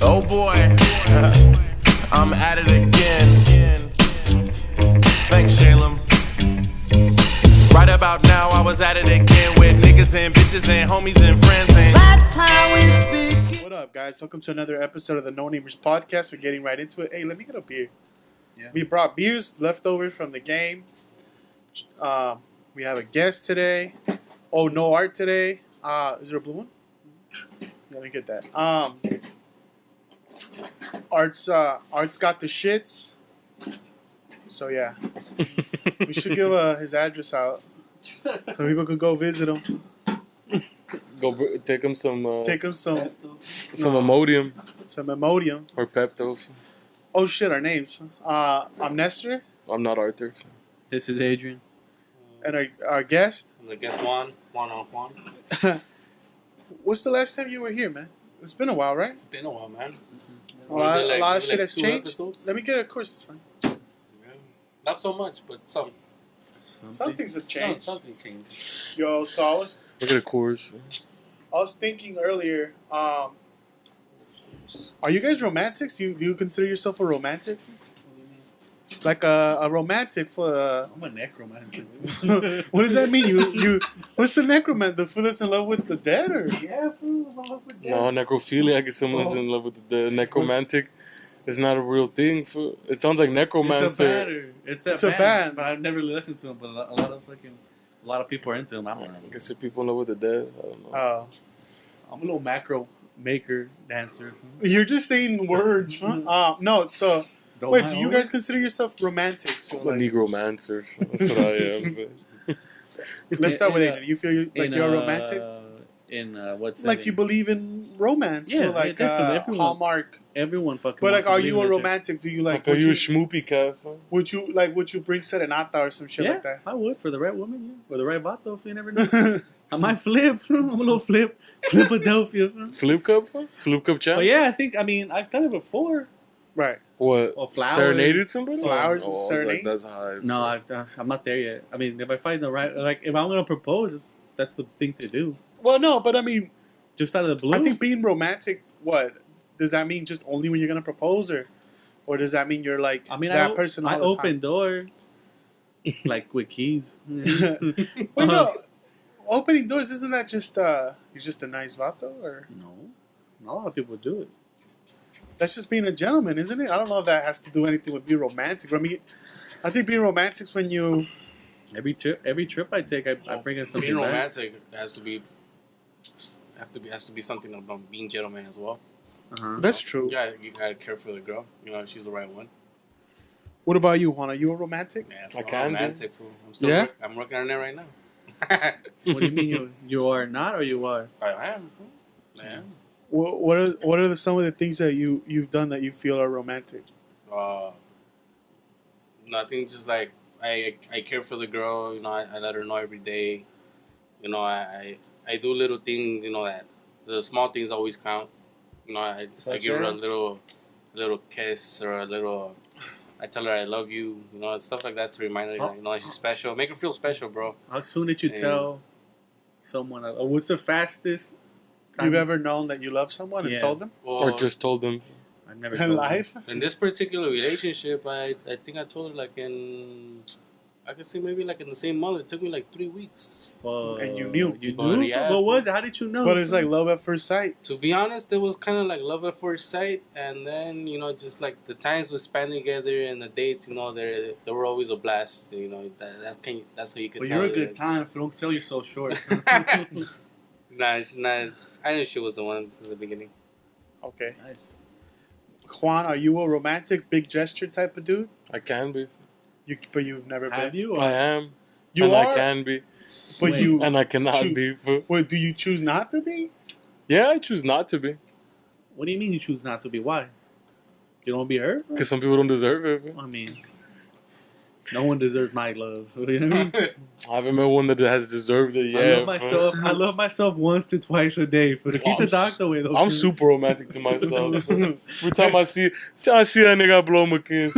Oh boy, I'm at it again. Thanks, Shalem. Right about now, I was at it again with niggas and bitches and homies and friends. And That's how it begins. What up, guys? Welcome to another episode of the NoNamers podcast. We're getting right into it. Hey, let me get a beer. Yeah. We brought beers left over from the game. We have a guest today. Oh, no art today. Is there a blue one? Let me get that. Art's got the shits. So yeah, we should give his address out so people could go visit him. Take him some. Take him some Imodium some Imodium. or Pepto. Oh shit, our names. I'm Nestor, I'm not Arthur. This is Adrian. and our guest. I guess Juan. What's the last time you were here, man? It's been a while, right? It's been a while, man. A lot of shit has 2 changed. episodes. Let me get it. Of course, it's fine. Yeah. Not so much, but some. Some things have changed. Something changed. Yo, so I was Look at the course. thinking earlier. Are you guys romantics? Do you consider yourself a romantic? Like a romantic for? I'm a necromancer. What does that mean? You what's the necromancer? The fool that's in love with the dead, or? Yeah, fool, I'm in love with No, necrophiliac is someone that's in love with the necromantic. It's not a real thing. It sounds like necromancer. It's a band. But I've never listened to him. But a lot of people are into him. I don't know. I guess if people in love with the dead, I don't know. Oh, I'm a little macro maker dancer. you're just saying words. No. So wait, do you guys consider yourself romantics? So, I'm a like, negromancer. That's what I am. But let's start with Adrian. You feel you're a romantic? What's Like you believe in romance? Yeah, so like definitely. Everyone. Hallmark. everyone fucking. But like, wants to are believe you in a that shit. romantic? Do you like? are Would you a you schmoopy calf? would you bring serenata or some shit Yeah, like that? I would for the right woman, yeah, or the right vato. If you never know, I might flip. I'm a little flipadelphia. Flip cup? Flip cup champ? But yeah, I've done it before. Right. What? Or flowers. Serenaded somebody? Flowers is I was serenade? like, that's high. No, I'm not there yet. I mean, if I find the right, like, if I'm gonna propose, that's the thing to do. Well, no, but I mean, Just out of the blue. I think being romantic. What does that mean? Just only when you're gonna propose, or does that mean you're like that person? I all the open doors, like with keys. Well, no, opening doors isn't that just you're just a nice vato, or No, not a lot of people do it. that's just being a gentleman, isn't it? I don't know if that has to do anything with being romantic. I mean, I think being romantic is when you. Every trip I take, I bring in something Being back. romantic has to be something about being gentleman as well. Uh-huh. That's true. Yeah, you gotta care for the girl. You know, if she's the right one. What about you, Juan? Are you a romantic? Yeah, I I'm can be. romantic. Fool. I'm still. Yeah? I'm working on it right now. What do you mean you are not or you are? I am. Fool. Yeah. What are some of the things that you've done that you feel are romantic? Nothing. Just like I care for the girl. You know, I let her know every day. You know, I do little things. You know, that the small things always count. You know, I give her a little kiss or a little. I tell her I love you. You know, stuff like that to remind her. You know, she's special. Make her feel special, bro. How soon did you Yeah. tell someone? Or what's the fastest time You've ever known that you love someone and Yeah. told them Well, Or just told them. I've never in told life? in this particular relationship, I think I told her like I could say maybe like in the same month. It took me like 3 weeks. them. And you knew. You But knew? yeah, What was it? How did you know? But it's like love at first sight. To be honest, it was kind of like love at first sight, and then you know, just like the times we spent together and the dates, you know, they were always a blast. You know, that's how you could But tell. you're a it. good time. Don't sell yourself short. Nah, I knew she was the one since the beginning. Okay. Nice. Juan, are you a romantic, big gesture type of dude? I can be. But you've never Have been. you? I am. You and are. I can be. But Wait. you. And I cannot be. Wait, do you choose not to be? Yeah, I choose not to be. What do you mean you choose not to be? Why? You don't want to be hurt? Because some people don't deserve it. I mean, no one deserves my love. You know what I mean? I haven't met one that has deserved it yet. I love myself once to twice a day. But to keep the doctor away, though. I'm super romantic to myself. Every time I see that nigga, I blow my kiss.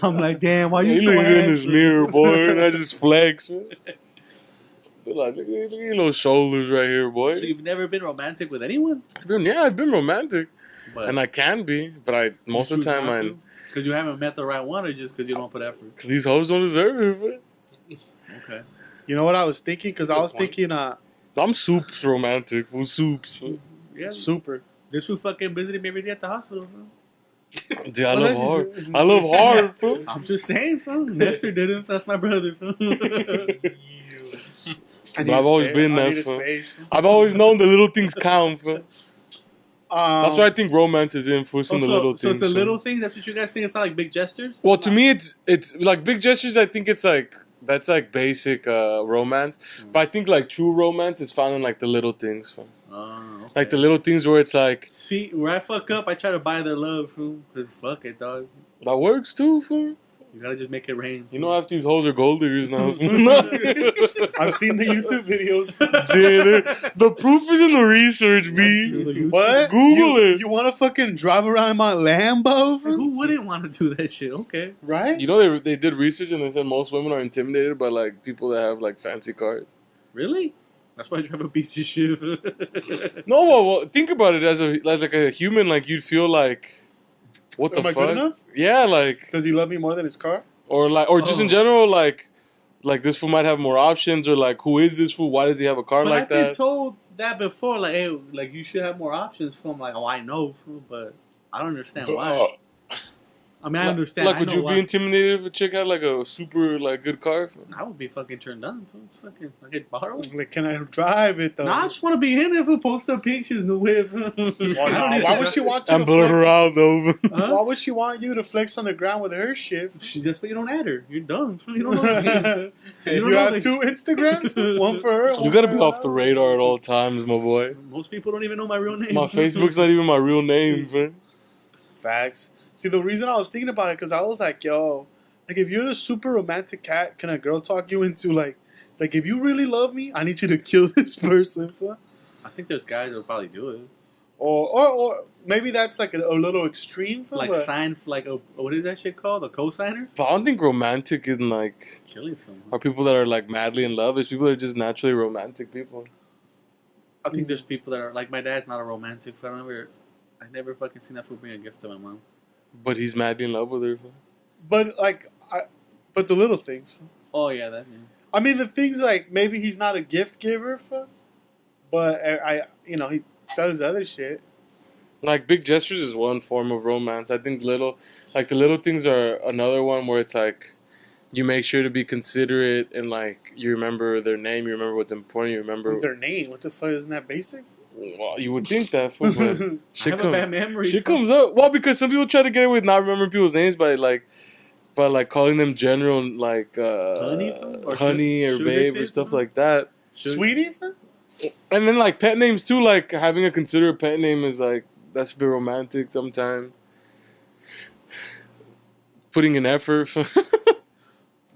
I'm like, damn, why you You so look good in this handsome? mirror, boy. And I just flex. Man. They're like, look at your little shoulders right here, boy. So you've never been romantic with anyone? I've been romantic. But And I can be, but most of the time because you haven't met the right one, or just because you don't put effort. because these hoes don't deserve it. Okay. You know what I was thinking? Because I was thinking, I'm soups romantic. Who's soups? Yeah. super. This was fucking visiting me every day at the hospital. Bro. Dude, I love hard. I love hard, bro. I'm just saying, bro. Nestor didn't. That's my brother. Bro. But I've always been that, fool. I've always known the little things count, fool. That's why I think romance is in for some of the little things. So it's the little things. That's what you guys think. It's not like big gestures. Well, to me, it's like big gestures. I think it's like that's like basic romance. But I think like true romance is found in like the little things, fool. Okay. Like the little things where it's like. See, where I fuck up, I try to buy their love, fool. Because fuck it, dog. That works too, fool. You gotta just make it rain. You know, half these hoes are gold diggers now. I've seen the YouTube videos. Dude, the proof is in the research, B. What? Google it. You want to fucking drive around my Lambo? Who wouldn't want to do that shit? Okay. Right? You know, they did research and they said most women are intimidated by like people that have like fancy cars. Really? That's why I drive a piece of shit. No, well, think about it as like a human. Like you'd feel like, what the Am I fuck? good enough? Yeah, like Does he love me more than his car? or just in general, like this fool might have more options, or like who is this fool? Why does he have a car But like I've been that? told that before. Like, hey, like you should have more options. For I'm like, oh, I know, but I don't understand why. I mean, I understand. Like, I would know you why. be intimidated if a chick had like a super like good car? I would be fucking turned on. It's fucking, I get borrowed. Like, can I drive it though? Nah, I just want to be in it for post up pictures, the whip. Why would she want you I'm to blurring flex? her out though. Why would she want you to flex on the ground with her shit? That's why you don't add her. You're dumb. You don't know. You don't know have the- 2 Instagrams? One for her. You one gotta for be her. off the radar at all times, my boy. Most people don't even know my real name. My Facebook's not even my real name, man. Facts. See, the reason I was thinking about it, because I was like, yo, like, if you're a super romantic cat, can a girl talk you into, like, if you really love me, I need you to kill this person, fool? I think there's guys that'll probably do it. Or maybe that's, like, a little extreme, fool, Like but sign for like a, what is that shit called? A cosigner? But I don't think romantic is like Killing someone. are people that are like madly in love. It's people that are just naturally romantic people. I think there's people that are like my dad's not a romantic. I never fucking seen that fool bring a gift to my mom. But he's madly in love with her. but, like, but the little things. Oh yeah, that. Yeah. I mean, the things, like, maybe he's not a gift giver, fool, but he does other shit. Like big gestures is one form of romance. I think the little things are another one where it's like you make sure to be considerate and like you remember their name, you remember what's important, you remember Their name. What the fuck? Isn't that basic? Well, you would think that, fool, but I shit, have a bad memory. shit comes up. Well, because some people try to get away with not remembering people's names by calling them general like Honey, or honey or sugar babe or taste, stuff huh? like that. Sweetie, fool? And then like pet names too, like having a considerate pet name is like that's a bit romantic sometimes. Putting in effort.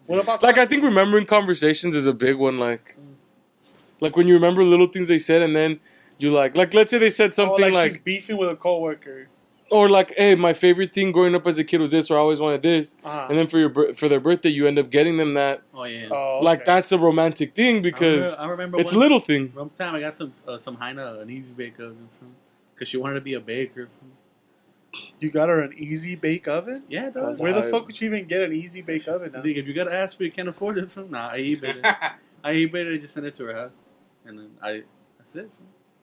What about Like I think remembering conversations is a big one. Like when you remember little things they said, and then you like let's say they said something she's beefing with a coworker, or like, hey, my favorite thing growing up as a kid was this, or I always wanted this, uh-huh. and then for their birthday you end up getting them that. Oh yeah. Oh, Like okay. that's a romantic thing because I remember it's a one little thing. time I got some Heina, an easy bake oven because she wanted to be a baker. You got her an easy bake oven? Yeah, dog. Where the I- fuck would you even get an easy bake oven now? If you gotta ask for, you can't afford it. Nah, I eBayed it. I eBayed it. Just sent it to her house, and then that's it.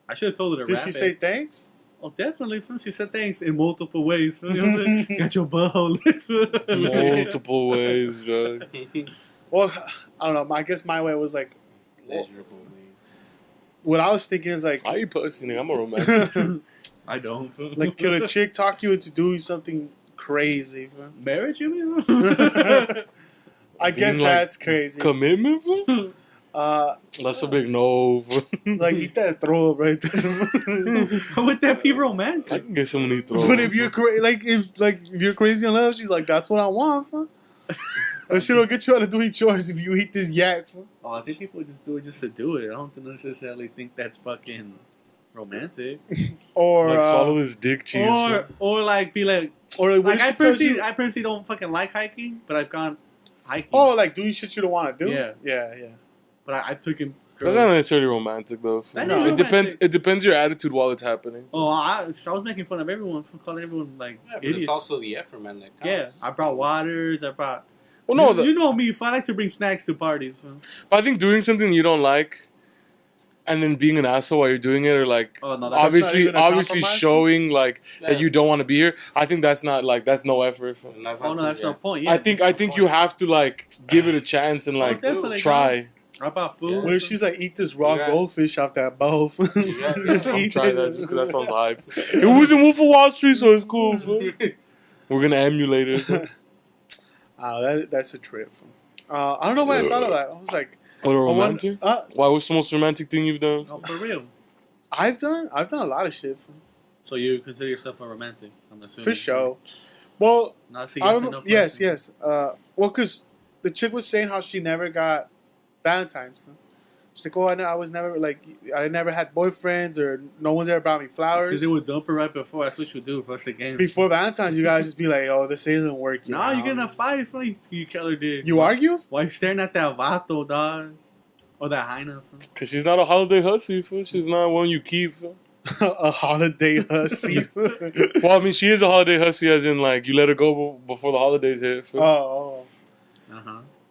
I should have told her to Did wrap she it. say thanks? Oh, definitely. She said thanks in multiple ways. You know what I'm saying? Got your butthole. Multiple ways, dog. Well, I don't know. I guess my way was like, Pleasurable ways. what I was thinking is like, I eat pussy, nigga. I'm a romantic. I don't. like, could a chick talk you into doing something crazy? Fool? Marriage, you mean? I guess Being, like, that's crazy. Commitment, fool? That's a big no. Fool. Like, eat that throw up right there. Would that be I romantic? can get someone to throw. But if you're if you're crazy on love, she's like, that's what I want. Fool. Or she'll get you out of doing chores if you eat this yak. Fool. Oh, I think people just do it just to do it. I don't necessarily think that's fucking romantic. Or like swallow this dick cheese. Or like be like or like, like I personally don't fucking like hiking, but I've gone hiking. oh, like doing shit you don't want to do. Yeah. yeah. But I've taken That's not necessarily romantic though. That No, is it depends. romantic. It depends your attitude while it's happening. Oh, I was making fun of everyone for calling everyone like Yeah, but idiots. it's also the effort, man. That Yeah, counts. I brought waters. I brought. Well, no, you know me. If I like to bring snacks to parties, man. but I think doing something you don't like, and then being an asshole while you're doing it, or like Oh no, that's obviously not even a compromise? showing like that you Yes. don't want to be here. I think that's not like that's no effort. And that's Oh not no, that's yeah. no point. Yeah, I think you have to like give it a chance and like definitely, try. I brought food. What if she's like, eat this raw Yeah. goldfish off that bowl? Yeah. Just I'm eat trying it. that just because that sounds hype. It was in Wolf of Wall Street, so it's cool. Fool. We're gonna emulate it. That's a trip. I don't know why I thought of that. I was like, What a I wonder- romantic? Why? What's the most romantic thing you've done? Oh, for real. I've done a lot of shit. So you consider yourself a romantic? I'm assuming. For sure. Well, Not I don't know. Yes, yes. Well, because the chick was saying how she never got Valentine's. She's like, oh, I was never like, I never had boyfriends or no one's ever brought me Because flowers. they would dump her right before. That's what you do first the game. Before Valentine's, you guys just be like, oh, this isn't working. Nah, you're out. getting a fight for you, Keller did. You argue? Why you staring at that vato, dog? Or that hyena? Fool? Cause she's not a holiday hussy. Fool. She's not one you keep. Fool. A holiday hussy. Well, I mean, she is a holiday hussy, as in like you let her go before the holidays hit. Fool. Oh.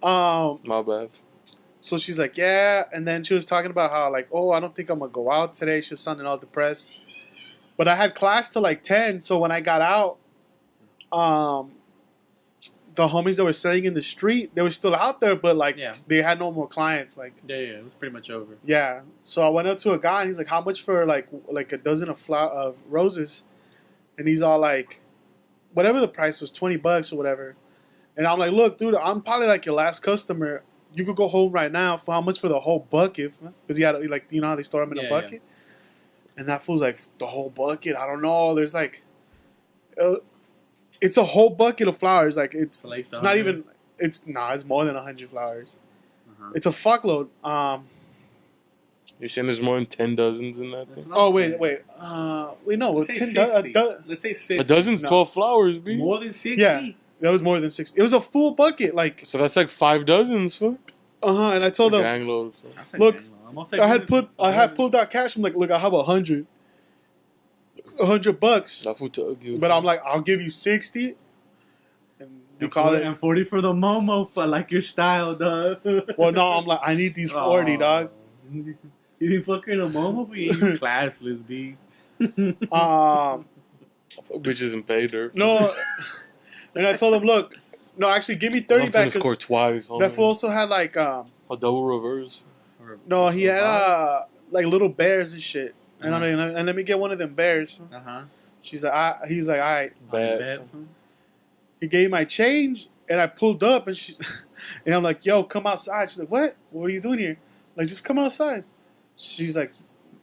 Uh-huh. My bad. So she's like, yeah. And then she was talking about how, like, oh, I don't think I'm going to go out today. She was sounding all depressed. But I had class till like 10. So when I got out, the homies that were selling in the street, they were still out there, but like Yeah. they had no more clients. Like, Yeah, it was pretty much over. yeah. So I went up to a guy and he's like, how much for like a dozen of roses? And he's all like, whatever the price was, $20 or whatever. And I'm like, look, dude, I'm probably like your last customer. You could go home right now for how much for the whole bucket? Because he had like, you know how they store them in a Yeah, bucket. And that fool's like, the whole bucket? I don't know. There's like, it's a whole bucket of flowers. Like it's Like, so not even. It's more than 100 flowers. Uh-huh. It's a fuckload. You're saying there's more than 10 dozens in that That's thing? not Oh wait. fair. No, Let's say 10 60. Let's say 60. A dozen's No. 12 flowers, B. More than 60? Yeah. That was more than 60. It was a full bucket. Like, So that's like 5 dozens, fool. and I told It's a them, gang load, fool. That's Look, gang load. Almost I had business. pulled out cash. I'm like, look, I have $100 bucks. That fool took you. But I'm like, I'll give you 60. And you And call 40 it. And 40 for the Momo, for like your style, dog. Well, no, I'm like, I need these 40, dog. You didn't fuck her in a Momo, but you classless, B. Fuck bitches and pay dirt. No. And I told him, look, no, actually, give me 30 I'm back. finna score 'Cause twice. that fool also had like, A double reverse. no, he had like little bears and shit. And I'm Uh-huh. like, and let me get one of them bears. Uh-huh. He's like, all right. Bad. He gave my change, and I pulled up, and and I'm like, yo, come outside. She's like, what? What are you doing here? Like, just come outside. She's like,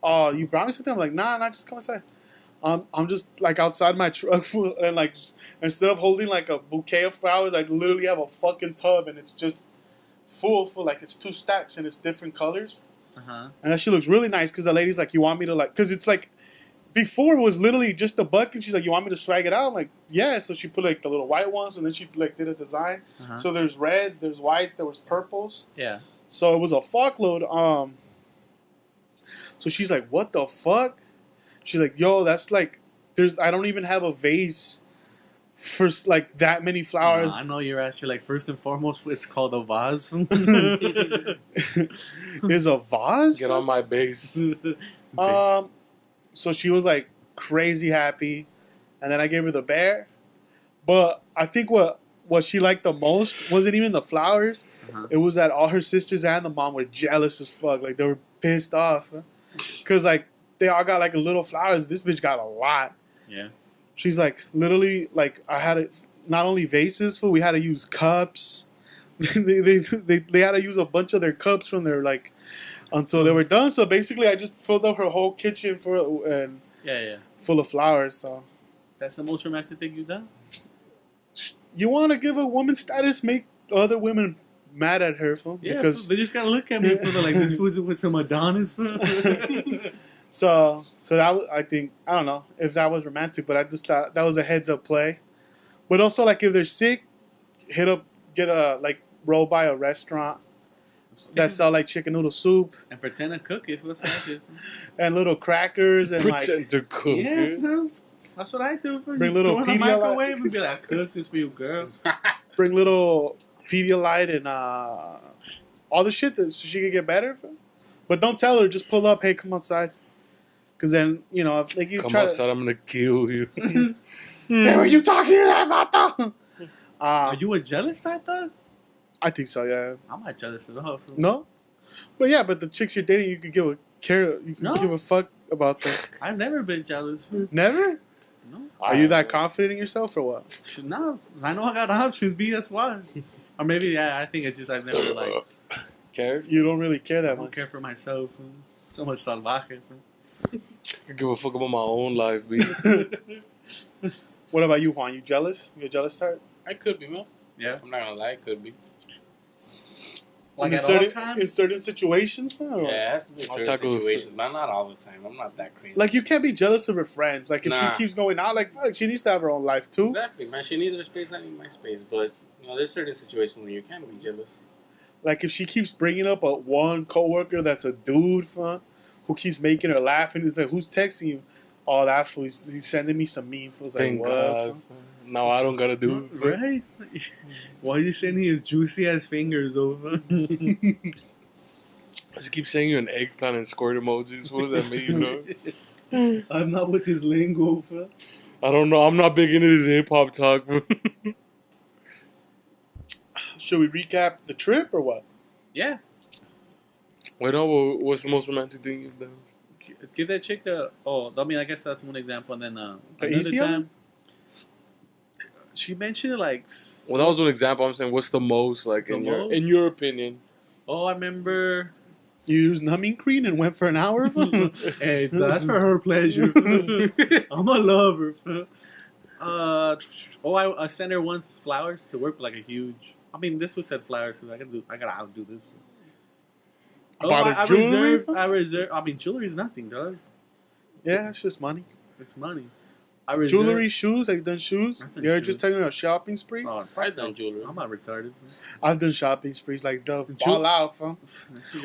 oh, you brought me something? I'm like, nah, just come outside. I'm just like outside my truck, and like instead of holding like a bouquet of flowers, I literally have a fucking tub, and it's just full like it's 2 stacks and it's different colors. Uh-huh. And that shit looks really nice because the lady's like, you want me to like, because it's like, before it was literally just a bucket. She's like, you want me to swag it out? I'm like, yeah. So she put like the little white ones, and then she like did a design. Uh-huh. So there's reds, there's whites, there was purples. Yeah. So it was a fuckload. So she's like, what the fuck? She's like, yo, that's like, I don't even have a vase for like that many flowers. I know you're actually like first and foremost, it's called a vase. Is a vase? Get on my base. So she was like crazy happy, and then I gave her the bear. But I think what she liked the most wasn't even the flowers. Uh-huh. It was that all her sisters and the mom were jealous as fuck. Like they were pissed off, cause like they all got like a little flowers. This bitch got a lot. Yeah. She's like literally like I had not only vases, but we had to use cups. they had to use a bunch of their cups from their like until they were done. So basically, I just filled up her whole kitchen full of flowers. So That's the most romantic thing you've done? you want to give a woman status, make other women mad at her, fool, Yeah, because they just gotta look at me for like this was with some Adonis. so that was, I think, I don't know if that was romantic, but I just thought that was a heads up play. But also like if they're sick, get a like roll by a restaurant that sell like chicken noodle soup And pretend to cook it. What's that? and little crackers and like Pretend to cook. Yeah, it. fam. That's what I do. For Bring just little throw it in the Pedialyte. microwave and be like, I cooked this for you, girl. bring little Pedialyte and all the shit that so she could get better. But don't tell her. Just pull up. Hey, come outside. Because then if, like you Come try outside, I'm gonna kill you. to. Hey, were you talking to that about? Are you a jealous type, dog? I think so. Yeah. I'm not jealous at all. Fool. No. But yeah, but the chicks you're dating, you could give a care. You can No. give a fuck about them. I've never been jealous. Fool. Never. No. Are you that confident in yourself or what? No. I know I got options, B. That's why. Or maybe, yeah, I think it's just I've never, like, Care? You don't really care I that don't much. care for myself. Fool. So much salvaje. Fool. I give a fuck about my own life, B. What about you, Juan? You jealous? You a jealous type? I could be, man. Yeah. I'm not gonna lie, it could be. Like in at all times? in certain situations, no? Yeah, it has to be I'll certain tackle it situations, man. Not all the time. I'm not that crazy. Like you can't be jealous of her friends. Like if Nah. she keeps going out, like fuck, she needs to have her own life too. Exactly, man. She needs her space, I need my space. But there's certain situations where you can be jealous. Like if she keeps bringing up a one coworker that's a dude, who keeps making her laugh, and it's like, who's texting you? Oh, that fool. He's sending me some meme. Feels like Thank what? God. Fool? Now I don't gotta do it. Right? Why are you sending his juicy ass fingers over? I just keep saying you an eggplant and squirt emojis. What does that mean, bro? I'm not with his lingo, bro. I don't know. I'm not big into this hip hop talk, bro. Should we recap the trip or what? Yeah. Wait, no. What's the most romantic thing you've done? Give that chick a... Oh, I mean, I guess that's one example. And then The another easy one? time... She mentioned, like... Well, that was one example. I'm saying, what's the most, like, in your opinion? Oh, I remember... You used numbing cream and went for an hour? Fool? Hey, that's for her pleasure. I'm a lover. I sent her once flowers to work, like a huge... I mean, this was said flowers, so I gotta outdo this one. About jewelry? I reserve. I mean, jewelry is nothing, dog. Yeah, it's just money. It's money. I reserve. Jewelry, shoes. Have you done shoes? I've done You ever shoes. just taking a shopping spree? Oh, I've done jewelry. I'm not retarded. I've done shopping sprees like the Jewel- ball out, fam.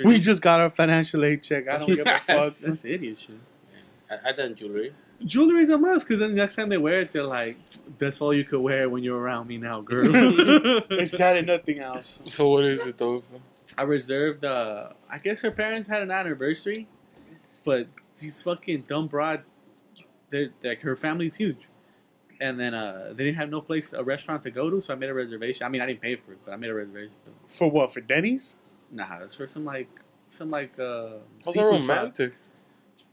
We just got our financial aid check. I don't give a fuck. That's idiot shit. I done jewelry. Jewelry's a must, because then next time they wear it, they're like, "That's all you could wear when you're around me now, girl." It's that and nothing else. So what is it, though? I reserved. I guess her parents had an anniversary, but these fucking dumb broad, they're like her family's huge, and then they didn't have no place, a restaurant to go to, so I made a reservation. I mean, I didn't pay for it, but I made a reservation. For what? For Denny's? Nah, it's for some How's seafood that spot. romantic?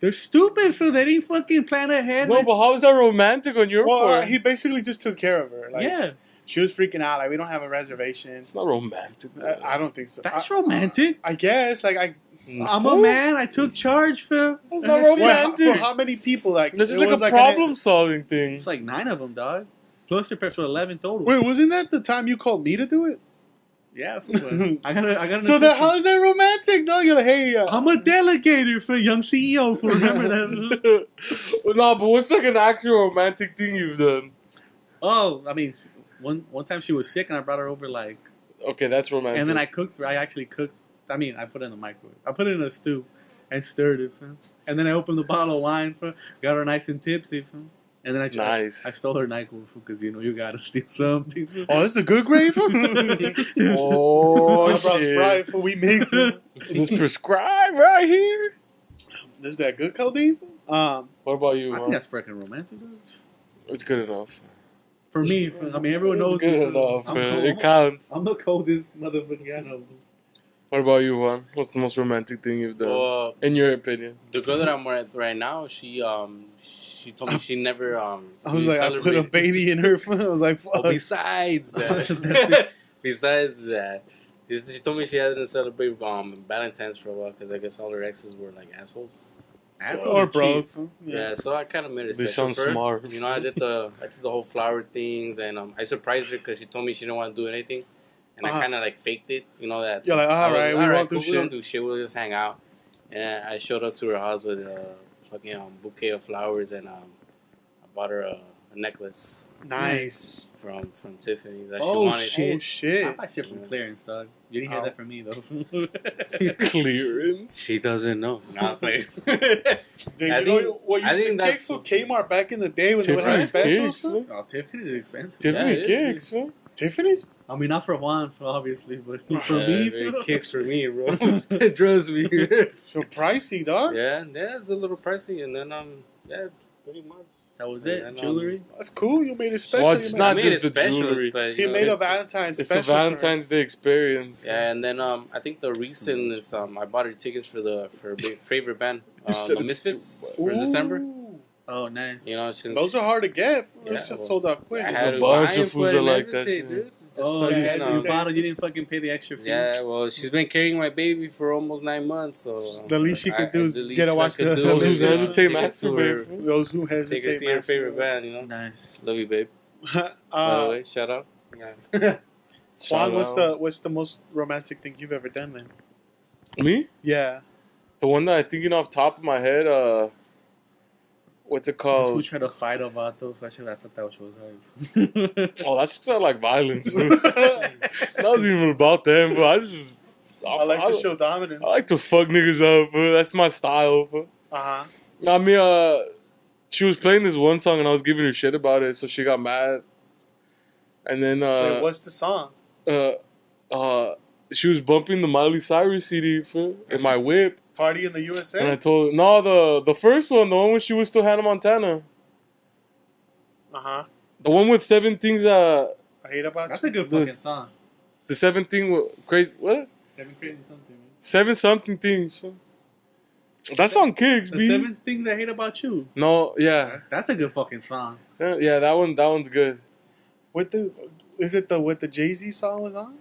They're stupid, for they didn't fucking plan ahead. No, but how is that romantic on your Well, part? he basically just took care of her. Like, yeah, She was freaking out. Like, we don't have a reservation. It's not romantic. I don't think so. that's romantic. I guess. Like, I'm a man. I took charge, Phil. That's not Wait, romantic. for how many people? Like, This is it like was a problem-solving thing. It's like 9 of them, dog. Plus, they're paid for 11 total. Wait, wasn't that the time you called me to do it? Yeah, fool. I got. So how is that romantic, dog? You're like, hey, I'm a delegator for young CEO. For remember that? No, but what's like an actual romantic thing you've done? Oh, I mean, one time she was sick and I brought her over, like, Okay, that's romantic. and then I cooked for. I actually cooked. I mean, I put it in the microwave. I put it in a stew and stirred it, fool. And then I opened the bottle of wine, fool. Got her nice and tipsy, fool. And then Nice. I stole her NyQuil, because you gotta steal something. Fool. oh, this is a good grade? Oh, I brought shit. Sprite for we mix it. It's prescribed right here. This is that good codeine? What about you, I think Mom? that's freaking romantic, dude. It's good enough. For me, fool. I mean, everyone knows It's good me, enough. fool. It counts. I'm the coldest motherfucker I know. What about you, Juan? What's the most romantic thing you've done? Well, In your opinion? the girl that I'm with right now, she told me she never I was like, I put a celebrated- baby in her. I was like, fuck. Oh, besides that, she told me she hasn't celebrated Valentine's for a while because I guess all her exes were like assholes. Assholes or are broke. cheap. Yeah, so I kind of made it. They special sound for her. smart. You know, I did the whole flower things, and I surprised her because she told me she didn't want to do anything, and I kind of like faked it. You know that. You're like, I was alright, we won't do cool, shit." We don't do shit. We'll just hang out. And I showed up to her house with a fucking bouquet of flowers, and I bought her necklace Nice. from Tiffany's that Oh, she wanted. shit. Oh I shit. buy shit from clearance, dog. You didn't hear Oh. that from me though. Clearance. She doesn't know. Not like. Dude, I you think- know what I used to think kick that's- for Kmart back in the day when they would have Tiffany's specials? kicks, Fool? man. Oh, Tiffany's is expensive. Tiffany it is. kicks, man. Tiffany's? I mean, not for Juan, obviously, but for Yeah, me, it kicks for me, bro. Trust me. So pricey, dog. yeah, it's a little pricey, and then yeah, pretty much. that was And it. then, Jewelry. That's cool. You made it special. Well, You it's made- not I made just it the specials, jewelry. but He you know, made a it's just- Valentine's It's the special. for her. Valentine's Day experience. Yeah, and then I think the reason is I bought her tickets for her big favorite band, You said the it's Misfits, Ooh. for December. Oh, nice. You know, since Those are hard to get. Yeah, It's just well, sold out quick. I There's had a to bunch buy of it, fools but that like hesitate, that shit. dude. Just Oh, fucking, you yeah, had hesitate. to bottle. You didn't fucking pay the extra fees. Yeah, well, she's been carrying my baby for almost 9 months, so The least she could do is the least get to I watch could the do Those is, who you know, hesitate, take her to her- masturbate. fool. Those who Take her hesitate. to see her favorite band, you know. Nice. Love you, babe. By the way, shout out. Yeah. Juan, Shout out. what's the most romantic thing you've ever done, man? Me? Yeah. The one that I'm thinking off top of my head, what's it Who called? tried to fight about those? I thought that was hard. Oh, that's just like violence. fool. That wasn't even about them, but I like to show dominance. I like to fuck niggas up, fool. That's my style. Fool. Uh-huh. I mean, she was playing this one song and I was giving her shit about it, so she got mad. And then Wait, what's the song? she was bumping the Miley Cyrus CD fool, in my whip, Party in the USA? and I told her, no, the first one, the one when she was still Hannah Montana, Uh-huh. the one with 7 things. I hate about That's you. a good This- fucking song. The 7 thing crazy. What? 7 crazy something. Man. 7 something things. Fool. That song kicks, The B. 7 things I hate about you. No, yeah, That's a good fucking song. yeah. That one's good. Is it the what the Jay-Z song was on?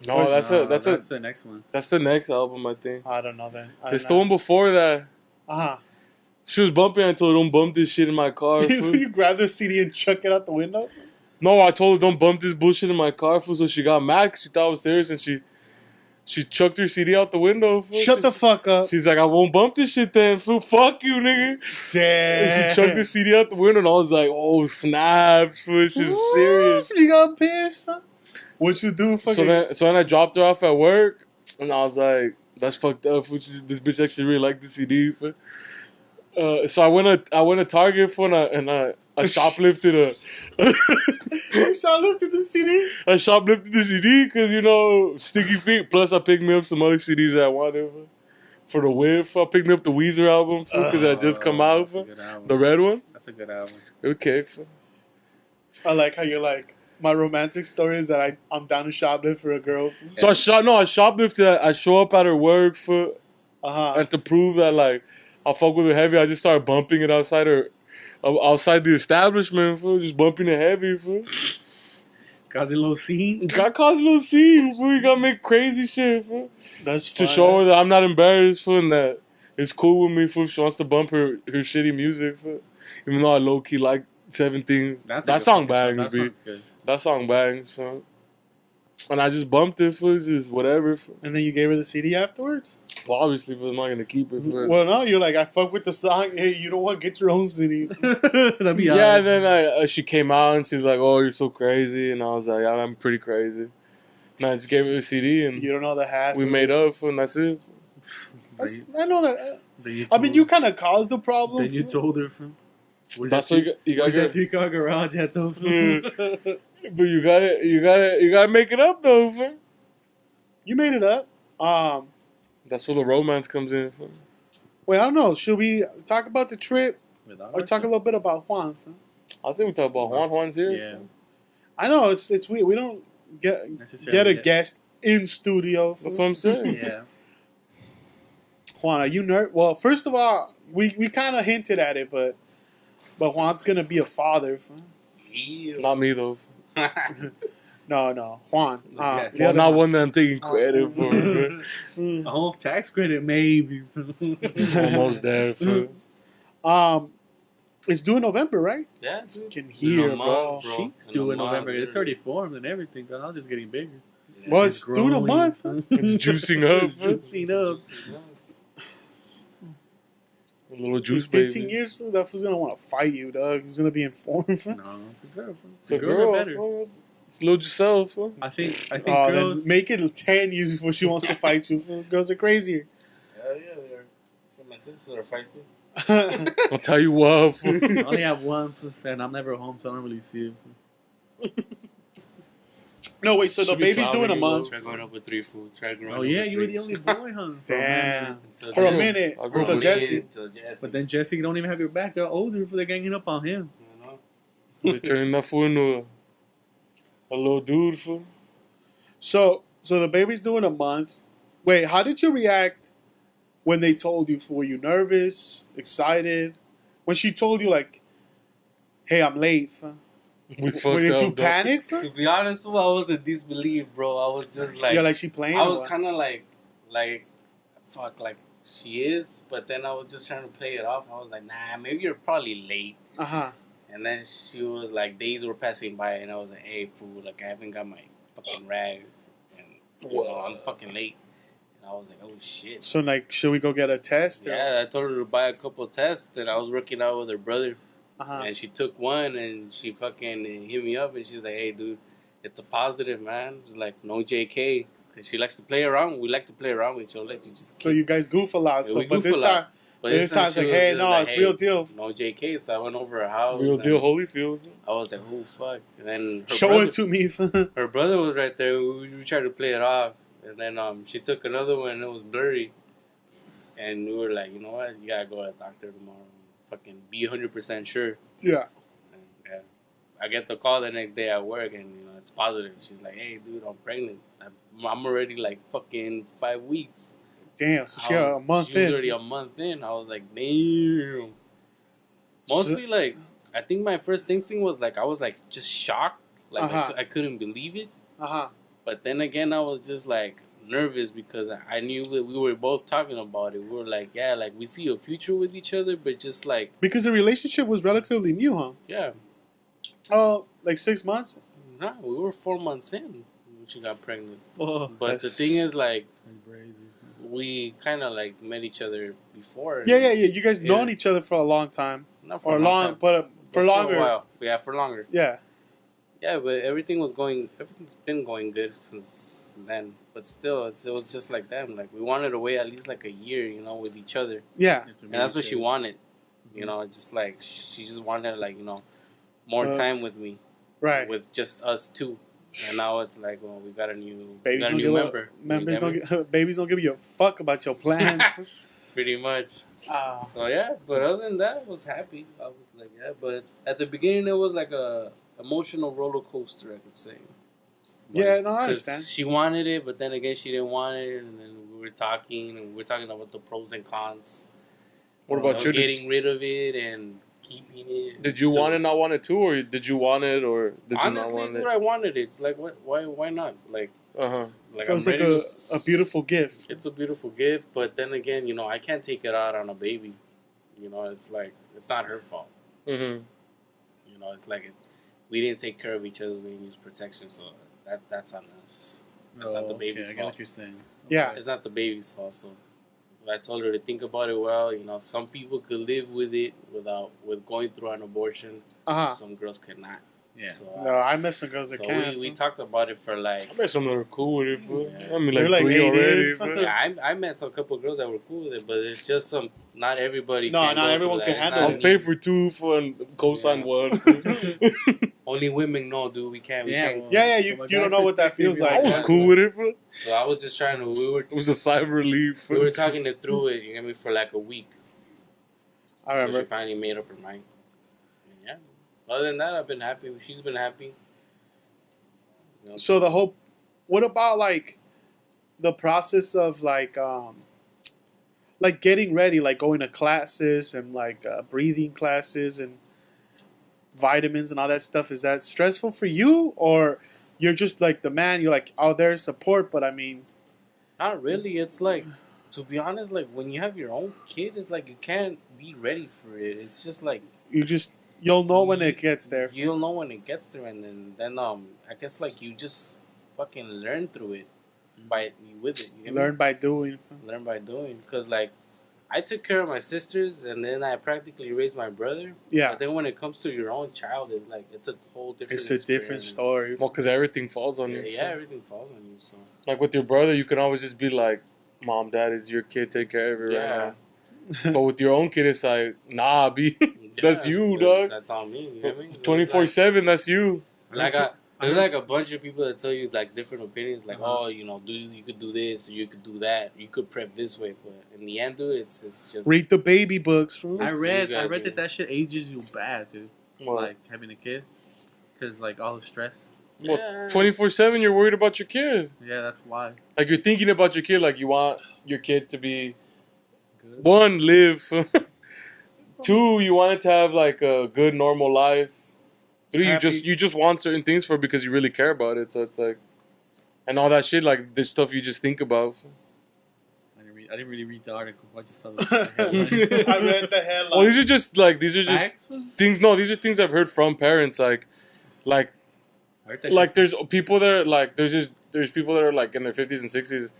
No, that's the next one. the next album, I think. I don't know then. It's the one before that. Uh-huh. She was bumping. I told her, don't bump this shit in my car. fool." You grab the CD and chuck it out the window? No, I told her don't bump this bullshit in my car, fool. So she got mad because she thought I was serious, and she chucked her CD out the window. Fool. Shut the fuck up. She's like, I won't bump this shit then, fool. Fuck you, nigga. Damn. And she chucked the CD out the window, and I was like, oh snaps, fool. She's serious. You got pissed? Huh? What you do? Fucking. So then I dropped her off at work, and I was like, that's fucked up. Fool. This bitch actually really liked the CD. Fool. So I went to Target for and I shoplifted Shoplifted the CD. I shoplifted the CD because, you know, sticky feet. Plus, I picked me up some other CDs that I wanted for the whip. I picked me up the Weezer album because it had just come out. That's a good album. The red one. That's a good album. It would kick. fool. I like how you're like, my romantic story is that I'm down to shoplift for a girl. So I shoplifted. I show up at her work Uh-huh. and to prove that, like, I fuck with her heavy, I just started bumping it outside the establishment, fool. Just bumping it heavy, fool. Causing a little scene. Got caused a little scene, fool. You gotta make crazy shit, fool. That's To fun. show her that I'm not embarrassed, fool, and that it's cool with me, fool. She wants to bump her shitty music, fool. Even though I low-key like 7 things. That's a That good song fucking bangs, That B. song's good. That song bangs, fool. And I just bumped it, fool. It's just whatever, fool. And then you gave her the CD afterwards? Well, obviously, fool, I'm not gonna keep it, fool. Well, no, you're like, I fuck with the song. Hey, you know what? Get your own CD. That'd be Yeah, alright. and then she came out and she's like, "Oh, you're so crazy," and I was like, "Yeah, I'm pretty crazy." And I just gave her the CD and You don't know the half. we made up, and that's it. I know that. Then you I mean, told- you kind of caused the problem. Then you told her from. That's what you Where's that gotta. 3-car garage at though? But you gotta make it up though. Fool. You made it up. That's where the romance comes in. Fool. Wait, I don't know. Should we talk about the trip Without or her? talk a little bit about Juan? Son? I think we talk about Juan's here. Yeah. I know it's weird. We don't get Necessarily, a guest in studio. That's what I'm saying. Yeah. Juan, are you nerd? Well, first of all, we kind of hinted at it, but Juan's gonna be a father. Not me though. No, Juan. Yes. The Well, other not one. one that I'm taking credit for. Fool. Oh, tax credit maybe. Almost there. Fool. It's due in November, right? Yeah, You dude. can In hear, a bro. month, bro. She's due in a month, November. It's already literally. formed and everything. Dog. I was just getting bigger. Well, it's due in a month. It's juicing up. It's juicing up. A little juice, In 15 baby. years, fool, that fool's gonna want to fight you, dog. He's gonna be informed. Fool. No, it's a girl. It's a Girls are girl. better. Fool. Salute yourself. Fool. I think Oh, girls. then make it 10 years before she wants to fight you. Fool. Girls are crazier. Yeah, they are. My sisters are feisty. I'll tell you what. Fool. I only have one, and I'm never home, so I don't really see it. No, wait, so the Should be baby's doing a following month. Try going up with 3 food. Try growing Oh up yeah, with you were 3. the only boy, huh? Damn. Until For a Jesse. minute. I'll grow Until up Jesse. Until Jesse. But then Jesse don't even have your back. They're older, for they're ganging up on him. You know? They're turning that fool into a little dude. Fool. So the baby's doing a month. Wait, how did you react when they told you? Were you nervous, excited? When she told you, like, hey, I'm late. Fool. We fucked Did up. you dog. panic? Fool? To be honest, fool, I was in disbelief, bro. I was just like, Yeah, like she playing? I or was what? kind of like, fuck, like she is, but then I was just trying to play it off. I was like, nah, maybe you're probably late. Uh-huh. And then she was like, days were passing by, and I was like, hey, fool, like I haven't got my fucking rag, and you know, I'm fucking late. And I was like, oh shit. So, like, should we go get a test? Or? Yeah, I told her to buy a couple of tests, and I was working out with her brother. Uh-huh. And she took one, and she fucking hit me up, and she's like, hey, dude, it's a positive, man. It's like, no JK. And she likes to play around. We like to play around with each other. Like to just So you guys goof a lot. Yeah, So, we but goof this a lot. time, But this time it's she like, was hey, just no, like, it's hey, real deal. No JK. So I went over her house. Real and deal, Holyfield. I was like, oh, fuck. And then her Show brother, it to me. her brother was right there. We tried to play it off. And then she took another one, and it was blurry. And we were like, you know what? You got to go to the doctor tomorrow. Fucking be 100% sure. Yeah. And, yeah. I get the call the next day at work, and you know it's positive. She's like, "Hey, dude, I'm pregnant. I'm already like fucking 5 weeks. Damn. So she a month She was in. already a month in. I was like, damn. Mostly like, I think my first instinct was like, I was like just shocked. Like Uh-huh. I couldn't believe it. Uh-huh. But then again, I was just like nervous because I knew that we were both talking about it. We were like, yeah, like we see a future with each other, but just like, Because the relationship was relatively new, huh? yeah. Oh, like 6 months? Nah, we were 4 months in when she got pregnant. Oh, But the thing is, like, crazy. we kind of like met each other before. Yeah. You guys Yeah. known each other for a long time. Not Or a long, time, but for longer. a while. Yeah, for longer. Yeah. Yeah, but everything's been going good since then. But still, it was just like them. Like, we wanted to wait at least like a year, you know, with each other. Yeah. And that's what she wanted. You know, just like, she just wanted, like, you know, more time with me. Right. With just us two. And now it's like, well, we got a new, Babies don't new give member. A, members You don't get me? babies don't give you a fuck about your plans. Pretty much. Ah. So yeah, but other than that, I was happy. I was like, yeah, but at the beginning, it was like a emotional roller coaster, I could say. Yeah, no, I 'Cause understand. She wanted it, but then again, she didn't want it, and then we were talking, and we were talking about the pros and cons. What about you? Getting rid of it and keeping it. Did you So, want it, not want it too, or did you want it, or did you not honestly, want dude, it? I wanted it. It's like, why not? Like So So it's I'm like ready a beautiful gift. It's a beautiful gift, but then again, you know, I can't take it out on a baby. You know, it's like, it's not her fault. Mm-hmm. You know, it's like we didn't take care of each other. We didn't use protection, so that's on us. That's not the baby's I get fault. what you're saying. Yeah. It's not the baby's fault. So I told her to think about it well. You know, some people could live with it with going through an abortion. Uh-huh. Some girls could not. Yeah. So, No, I met some girls that so can. we talked about it for like. I met some that are cool with it. Fool. Yeah. I mean, They're like like 3 8 already. in. Fool. Yeah, I met some couple of girls that were cool with it, but it's just not everybody. No, can not go everyone through can that. handle It's I'll not pay easy. for 2 for and co-sign Yeah. 1. Only women know, dude. We can't. We Yeah, can't. well, Yeah, you don't know what that feels like. I was Yeah. cool with it. Fool. So I was just trying to. It was a sigh of relief. We were talking it through it. You get me for like a week. I So she remember. finally made up her mind. And yeah. Other than that, I've been happy. She's been happy. You know, So the whole, what about like the process of like getting ready, like going to classes and like breathing classes and vitamins and all that stuff? Is that stressful for you, or you're just like the man? You're like, oh, there's support, but I mean, not really. It's like, to be honest, like when you have your own kid, it's like you can't be ready for it. It's just like you'll know when it gets there. you'll know when it gets there, and then I guess like you just fucking learn through it with it. You get me? Learn by doing. Learn by doing, because like I took care of my sisters, and then I practically raised my brother. Yeah. But then when it comes to your own child, it's like it's a whole different. It's a different story. Well, because everything falls on Yeah, you. yeah, everything falls on you. So Like with your brother, you can always just be like, "Mom, Dad is your kid. Take care of it right yeah, now." But with your own kid, it's like, "Nah, B, that's you, dog. That's on me. You know what I mean? So 24/7, that's you." Like there's like a bunch of people that tell you like different opinions, like Uh-huh. oh, you know, you could do this or you could do that, you could prep this way, but in the end, dude, it's just Read the baby books. I It's read you guys, dude. that shit ages you bad, dude. Well, Like having a kid, because like all the stress. 24/7, you're worried about your kid. Yeah, that's why. Like you're thinking about your kid. Like you want your kid to be Good. 1, live. 2, you want it to have like a good normal life. 3, Happy. you just want certain things for it because you really care about it. So it's like, and all that shit, like this stuff you just think about. I didn't really read the article. I just saw I the headline. read the headline. Well, these are just Facts? things. No, these are things I've heard from parents. Like I heard that like shit. there's people that are like there's people that are like in their 50s and 60s,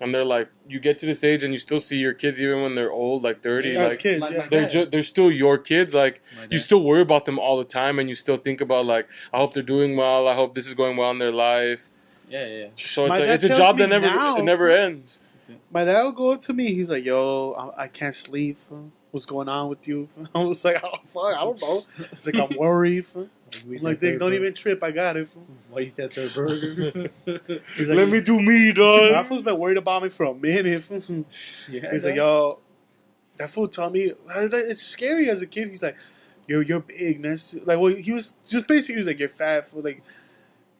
and they're like, you get to this age and you still see your kids even when they're old, like 30. As Like kids, Like yeah. my they're still your kids. Like My you dad. still worry about them all the time, and you still think about like, I hope they're doing well. I hope this is going well in their life. Yeah. So My it's like dad it's a tells job me that now. never ends. My dad will go up to me. He's like, "Yo, I can't sleep. What's going on with you?" I was like, "Oh fuck, I don't know." He's like, "I'm worried." I'm like, "Don't even trip. I got it." Why you that third burger? He's like, Let me do me, That dog. fool's been worried about me for a minute. Yeah. He's like, "Yo, that fool told me it's scary as a kid." He's like, "You're big, Ness." Like, well, he was just basically he was like, "You're fat." Fool. Like,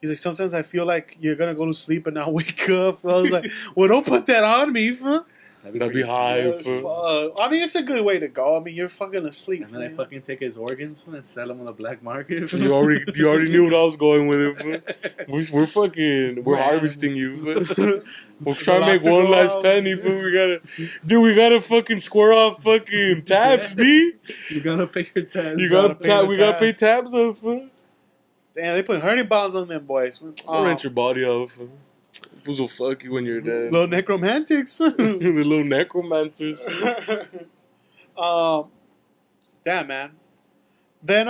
he's like, "Sometimes I feel like you're gonna go to sleep and not wake up." I was like, "Well, don't put that on me, fool." That'd be high. fool. Fuck. I mean, it's a good way to go. I mean, you're fucking asleep. And then I fool. fucking take his organs and sell them on the black market. You already knew what I was going with it. Fool. We're Man. harvesting you. Fool. We'll try a to lot make to one go last out. penny. Fool. We gotta fucking square off fucking tabs, B. You gotta pay your tax. You gotta got pay the we gotta tab. pay tabs though. Fool. Damn, they put hernia bombs on them boys. Don't rent your body out. Fool. Fools will fuck you when you're dead. Little necromantics. The little necromancers. Damn, man. Then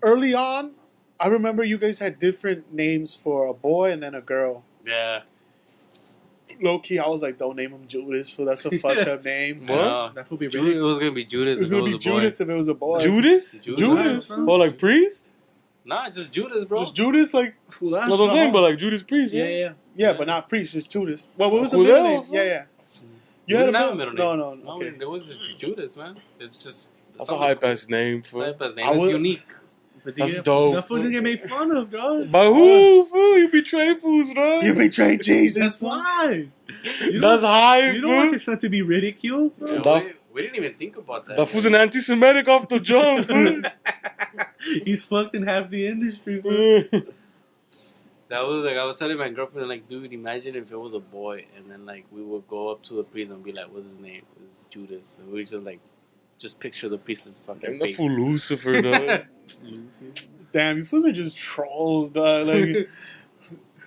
early on, I remember you guys had different names for a boy and then a girl. yeah. Low key, I was like, don't name him Judas, for that's a fucked up name. I know. That would be It really. was gonna be Judas. It was if gonna be was a boy. Judas if it was a boy. Judas? Judas? Nah, Oh, like priest? Nah, just Judas, bro. Just Judas, like Well, that's That's what I'm saying, wrong. but like Judas priest, Yeah, right? yeah. yeah, but not priest, just Judas. Well, what was the Who middle the name? hell? Yeah, yeah. You You had a didn't have middle, a middle No, name. no, okay. It was just Judas, man. It's just That's a hype ass name. Fool. Type as name. I It's would- unique. But That's you dope. That fool's gonna get made fun of, dog. But who? Fool? You betray fools, dog. You betrayed Jesus. That's why. You That's don't, hype, you don't want fool. your son to be ridiculed. bro. Yeah, That- we didn't even think about that. That fool's an anti-Semitic off the jump, fool. He's fucked in half the industry, bro. That was like I was telling my girlfriend, like, dude, imagine if it was a boy, and then like we would go up to the priest and be like, "What's his name?" It's Judas, and we just picture the priest's fucking Damn, that face. fool Lucifer, dog. Damn, you fools are just trolls, dog. Like,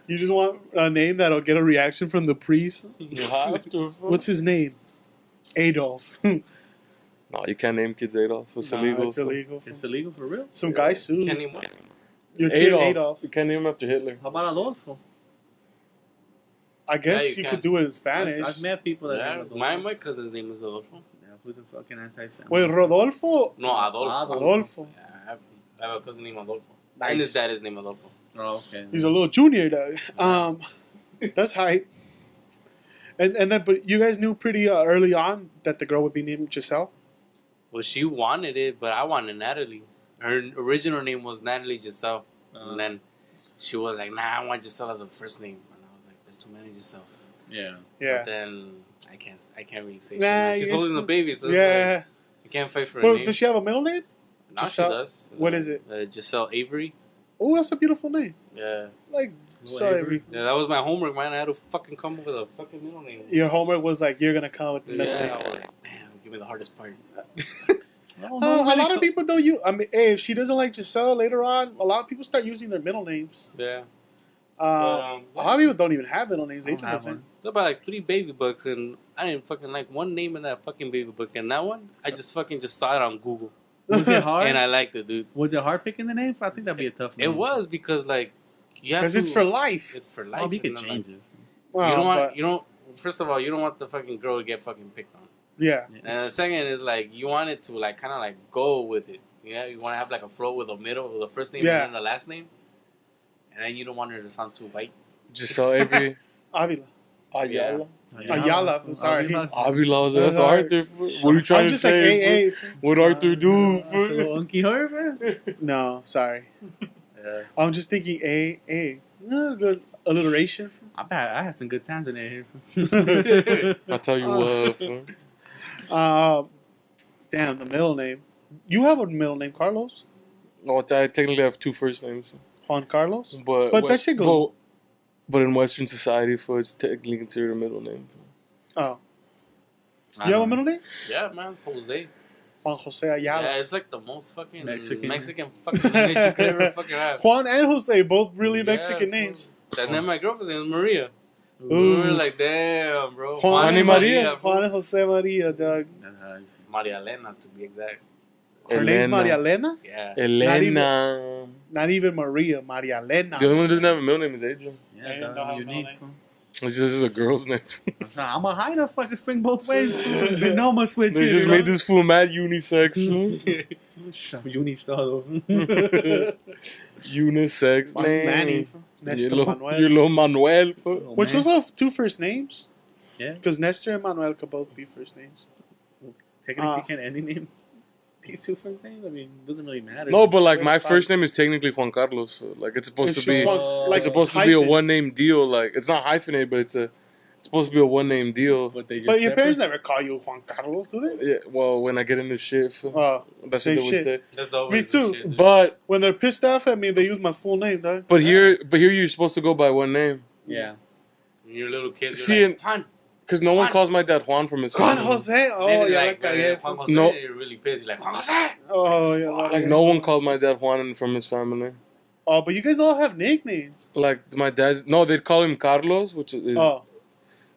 you just want a name that'll get a reaction from the priest. You have to, fool. What's his name? Adolf. No, you can't name kids Adolf. It's Nah, illegal. It's illegal. It's illegal for real. Some guy sued. Can't even. Your kid Adolf. Adolf. You can't name him after Hitler. How about Adolfo? I guess Yeah, you you could can. do it in Spanish. I've met people that Yeah, have Adolfo. my cousin's name is Adolfo. Yeah, who's a fucking anti-Semite. Wait, Rodolfo? No, Adolfo. Adolfo. Yeah, I have a cousin named Adolfo. Nice. And his dad is named Adolfo. Oh, okay. He's a little junior, though. That's hype. And then, but you guys knew pretty early on that the girl would be named Giselle? Well, she wanted it, but I wanted Natalie. Her original name was Natalie Giselle. And then she was like, nah, I want Giselle as a first name. And I was like, there's too many Giselles. Yeah. Yeah. But then I can't really say Nah, shit. She's you holding the guess- baby, so it's Yeah. like, I can't fight for a Well, name. does she have a middle name? Now Giselle? she does. What is it? Giselle Avery. Oh, that's a beautiful name. Yeah. Like, Little sorry. Avery. Yeah, that was my homework, man. I had to fucking come up with a fucking middle name. Your homework was like, you're going to come with the middle Yeah, name. I was like, damn, give me the hardest part. A lot of people don't use. I mean, hey, if she doesn't like Giselle later on, a lot of people start using their middle names. Yeah. A lot of people don't even have middle names. I don't Adrian have doesn't. one. There's about like 3 baby books, and I didn't fucking like one name in that fucking baby book. And that one, I just fucking just saw it on Google, Was it hard? and I liked it, dude. Was it hard picking the name? I think that'd be a tough name. It was because like, you have Because to- it's for life. It's for life. Oh, you could and then, change like, it. Well, you don't want. but- You don't. First of all, you don't want the fucking girl to get fucking picked on. Yeah. And the second is like you want it to like kind of like go with it. Yeah, you want to have like a flow with the middle, with the first name Yeah. and then the last name, and then you don't want her to sound too white. Just saw every Avila. Ayala. Ayala, sorry. Avila, that's Arthur. What are you trying I'm to just like say? AA. What Arthur do? That's a little Unky Horror, man. No, sorry. Yeah. I'm just thinking AA. Good alliteration. I had some good times in there. I'll tell you what. Damn, the middle name. You have a middle name, Carlos? Oh, I technically have 2 first names, Juan Carlos? but That shit goes... But in Western society, for it's technically considered a middle name. Oh. You have a middle name? Yeah, man, Jose. Juan Jose Ayala. Yeah, it's like the most fucking Mexican. Mexican fucking name that you could ever fucking have. Juan and Jose, both really Yeah, Mexican fool. names. And then my girlfriend's name is Maria. Ooh. We were like, damn, bro. Juan and Maria. Juan and Jose Maria, dog. Maria Elena, to be exact. Her name's Elena. Maria Elena? Yeah. Elena. Not even Maria, Maria Elena. The only one that doesn't have a middle name is Adrian. I didn't know Yeah, how unique. to know This is a girl's name. I'm a high enough fucking swing both ways. The Noma switch. They just made this fool mad unisex. Unistado. Unisex What's name. Manny? Nestor Manuel. Your little Manuel. fool. Which also have 2 first names. Yeah. Because Nestor and Manuel could both be first names. Technically, can any name these 2 first names? I mean, it doesn't really matter. No, but like my Really fun. first name is technically Juan Carlos. So, like it's supposed It's to be. just one, like It's supposed to be a hyphen. one name deal. Like it's not hyphenated, but it's supposed to be a one name deal. But they just But your separate? parents never call you Juan Carlos, do they? Yeah. Well, when I get into shit, fool, Oh, that's same what they would shit. say. That's always Me the too. shit, dude. But when they're pissed off at me, they use my full name, dog. here you're supposed to go by one name. Yeah. When you're little kids, See, you're like, Juan. Because no one Juan. calls my dad Juan from his Juan family. Jose. Oh, Then yeah, like, like that. Juan Jose, No. you're really pissed. You're like, Juan Jose. Oh, yeah. Like no one called my dad Juan from his family. Oh, but you guys all have nicknames. Like my dad's no, they'd call him Carlos, which is, Oh.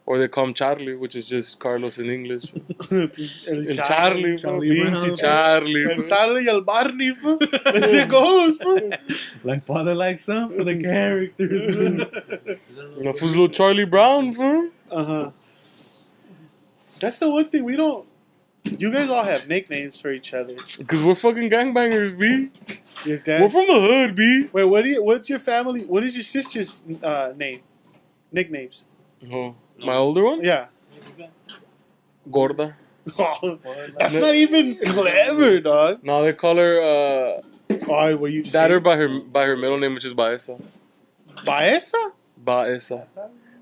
or they call him Charlie, which is just Carlos in English. El And Charlie, Charlie pinche Brown. Charlie. El Charlie, el Barney, fool. That shit goes, fool. Like father, like son for the characters. You know, fool's little Charlie Brown, fool. Uh-huh. That's the one thing we don't... You guys all have nicknames for each other. Because we're fucking gangbangers, B. Your dad... We're from the hood, B. Wait, what's your family... What is your sister's name? Nicknames? Oh, my older one? Yeah. Gorda. Oh, that's not even clever, dog. No, they call her Oh, were you that her by her middle name, which is Baeza. Baeza? Baeza.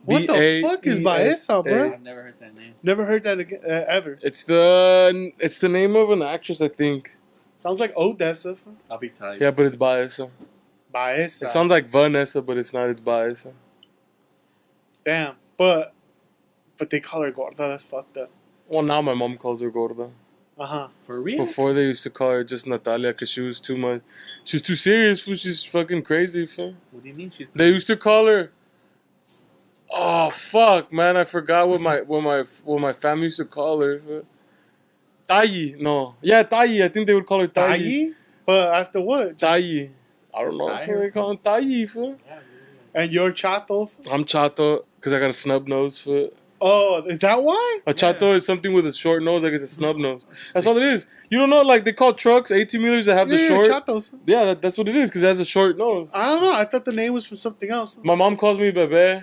What the fuck is Baeza, bro? I've never heard that name. Never heard that again, ever. It's the name of an actress, I think. Sounds like Odessa. I'll be tight. Yeah, but it's Baeza. Baeza. It sounds like Vanessa, but it's not. It's Baeza. Damn. But they call her Gorda. That's fucked up. Well, now my mom calls her Gorda. Uh-huh. For real? Before they used to call her just Natalia because she was too much. She's too serious. Fool. She's fucking crazy. Fool. What do you mean she's... They used to call her. Oh fuck, man! I forgot what my family used to call her. Tayi, no, yeah, Tayi. I think they would call her Tayi. Tayi? But after what? Tayi. I don't know if they call her Tayi. Fool. And you're Chato? I'm Chato because I got a snub nose. Fool. Oh, is that why? A Chato is something with a short nose, like it's a snub nose. That's all it is. You don't know, like they call trucks 18-wheelers that have the short. Chatos. Yeah, that's what it is because it has a short nose. I don't know. I thought the name was for something else. My mom calls me Bebe.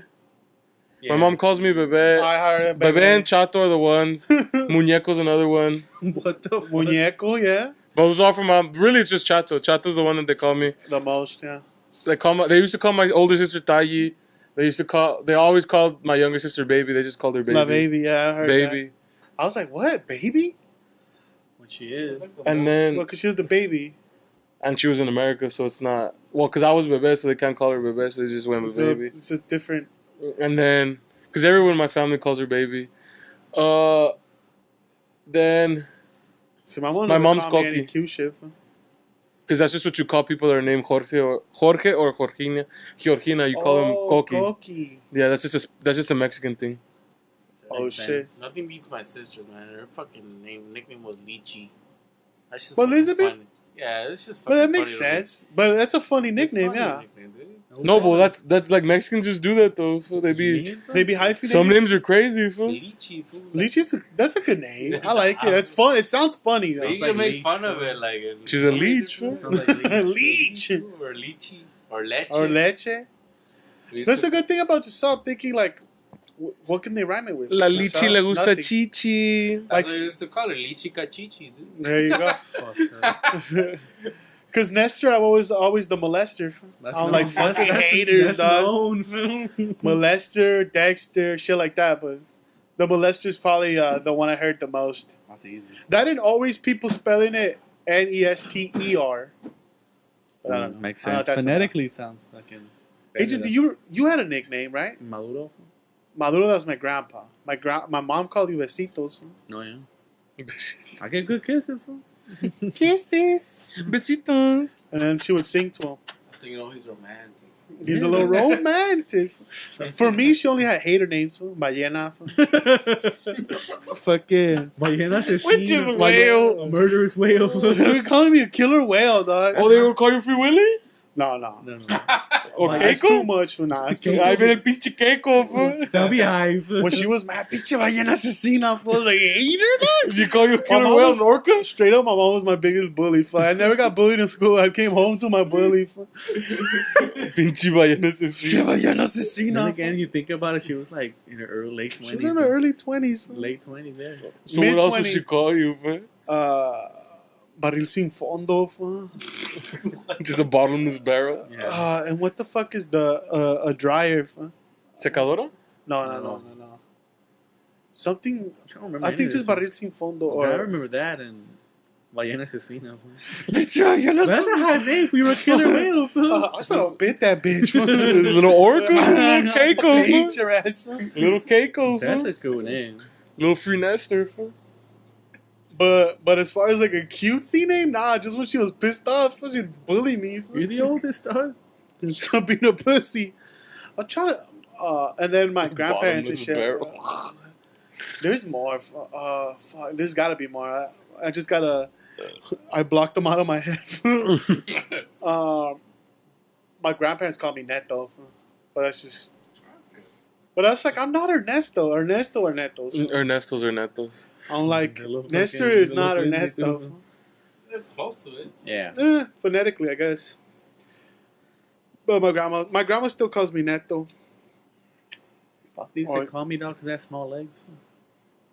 My mom calls me Bebe. I heard it. Bebe and Chato are the ones. Muñeco's another one. What the fuck? Muñeco, yeah. But those are from mom. Really, it's just Chato. Chato's the one that they call me. The most, yeah. They used to call my older sister Tayi. They always called my younger sister Baby. They just called her Baby. My baby, yeah, I heard Baby. that. I was like, what, baby? What she is. And then, Well, because she was the baby. and she was in America, so it's not. Well, because I was Bebe, so they can't call her Bebe, so they just went with So Baby. it's just different. And then, because everyone in my family calls her Baby. Then, So my mom My never mom's called me any cocky. cute shit. because Because that's just what you call people that are named Jorge or Georgina. Georgina, you call them Coqui. Coqui. Yeah, that's just a Mexican thing. Oh, Makes shit. sense. Nothing beats my sister, man. Her fucking nickname was Lychee. That's just But fucking Elizabeth? funny. Yeah, it's just But fucking that makes funny to me. sense. But that's a funny It's nickname, funny yeah. nickname, dude. No, but that's like Mexicans just do that though. So they be They be hyphenated. some names are crazy. Fool. Lychee, fool. Leeches, that's a good name. I like it. It's fun. It sounds funny So though. you like can make leech, fun of fool. it, like in She's a leech, fool. Sounds like leech. Leech or lychee or leche. or leche. We used That's to- a good thing about yourself. Thinking like, what can they rime it with? La lichi le gusta Nothing. chichi. That's what we used to call her, lychee cachichi, dude. There you go. Fuck that. Because Nestor, I'm always the molester. That's I'm known. like fucking That's- haters, that's dog. known, fool. Molester, Dexter, shit like that. But the molester's probably the one I heard the most. That's easy. That and always people spelling it Nester. I don't know. Makes I don't know sense. if that's Phonetically, it sounds fucking. Agent, you had a nickname, right? Maduro? Maduro, that was my grandpa. My mom called you Besitos. No, yeah. I get good kisses, fool. Kisses. Besitos. And then she would sing to him. So you know he's romantic. He's a little romantic. For me, she only had hater names. Ballena. Fucking. Ballena asesina. Which is whale. A murderous whale. They were calling me a killer whale, dog. Oh, they were calling you Free Willy? No. No. Or That's too Keiko? much for now. Ay, ven el pinche Keiko, fool. That'll be high. fool. When she was mad, pinche ballena asesina, I was like, hater, dog. She call you a My killer mom whale, was- Norca? Straight up, my mom was my biggest bully. I never got bullied in school. I came home to my bully. Pinche ballena Pinche asesina. ballena Then asesina. again, you think about it, she was like in her late 20s. She was in her early 20s. Late 20s, yeah. So what else would Mid-twenties. she call you, man? Barril sin fondo. Just a bottomless barrel? Yeah. And what the fuck is a dryer? Secadora? No. Something. I don't remember I any think of just this. barril sin fondo. I Or remember that and Ballena Asesina. fool. Pinche ballena That's a high name for you a killer whale, fool. I should have bit that bitch. This little orca? Little Keiko, Hate fool. your ass. Little Keiko, That's fool. a cool name. Little free nester, fool. But as far as like a cutesy name, nah. Just when she was pissed off, she'd bully me. You're the oldest, dog. Stop being a pussy. I'm trying to. And then my grandparents and Bottomless shit. barrel. There's more. Fuck, there's gotta be more. I just gotta. I blocked them out of my head. My grandparents call me Neto, but that's just. But that's like I'm not Ernesto. Ernesto or Netos. Ernestos or Netos. I'm like The little Nestor fucking- is the not little Ernesto. thing It's close to it. Yeah. Phonetically, I guess. But my grandma still calls me Neto. Fuck, they used Or- to call me, dog, because I have small legs. fool.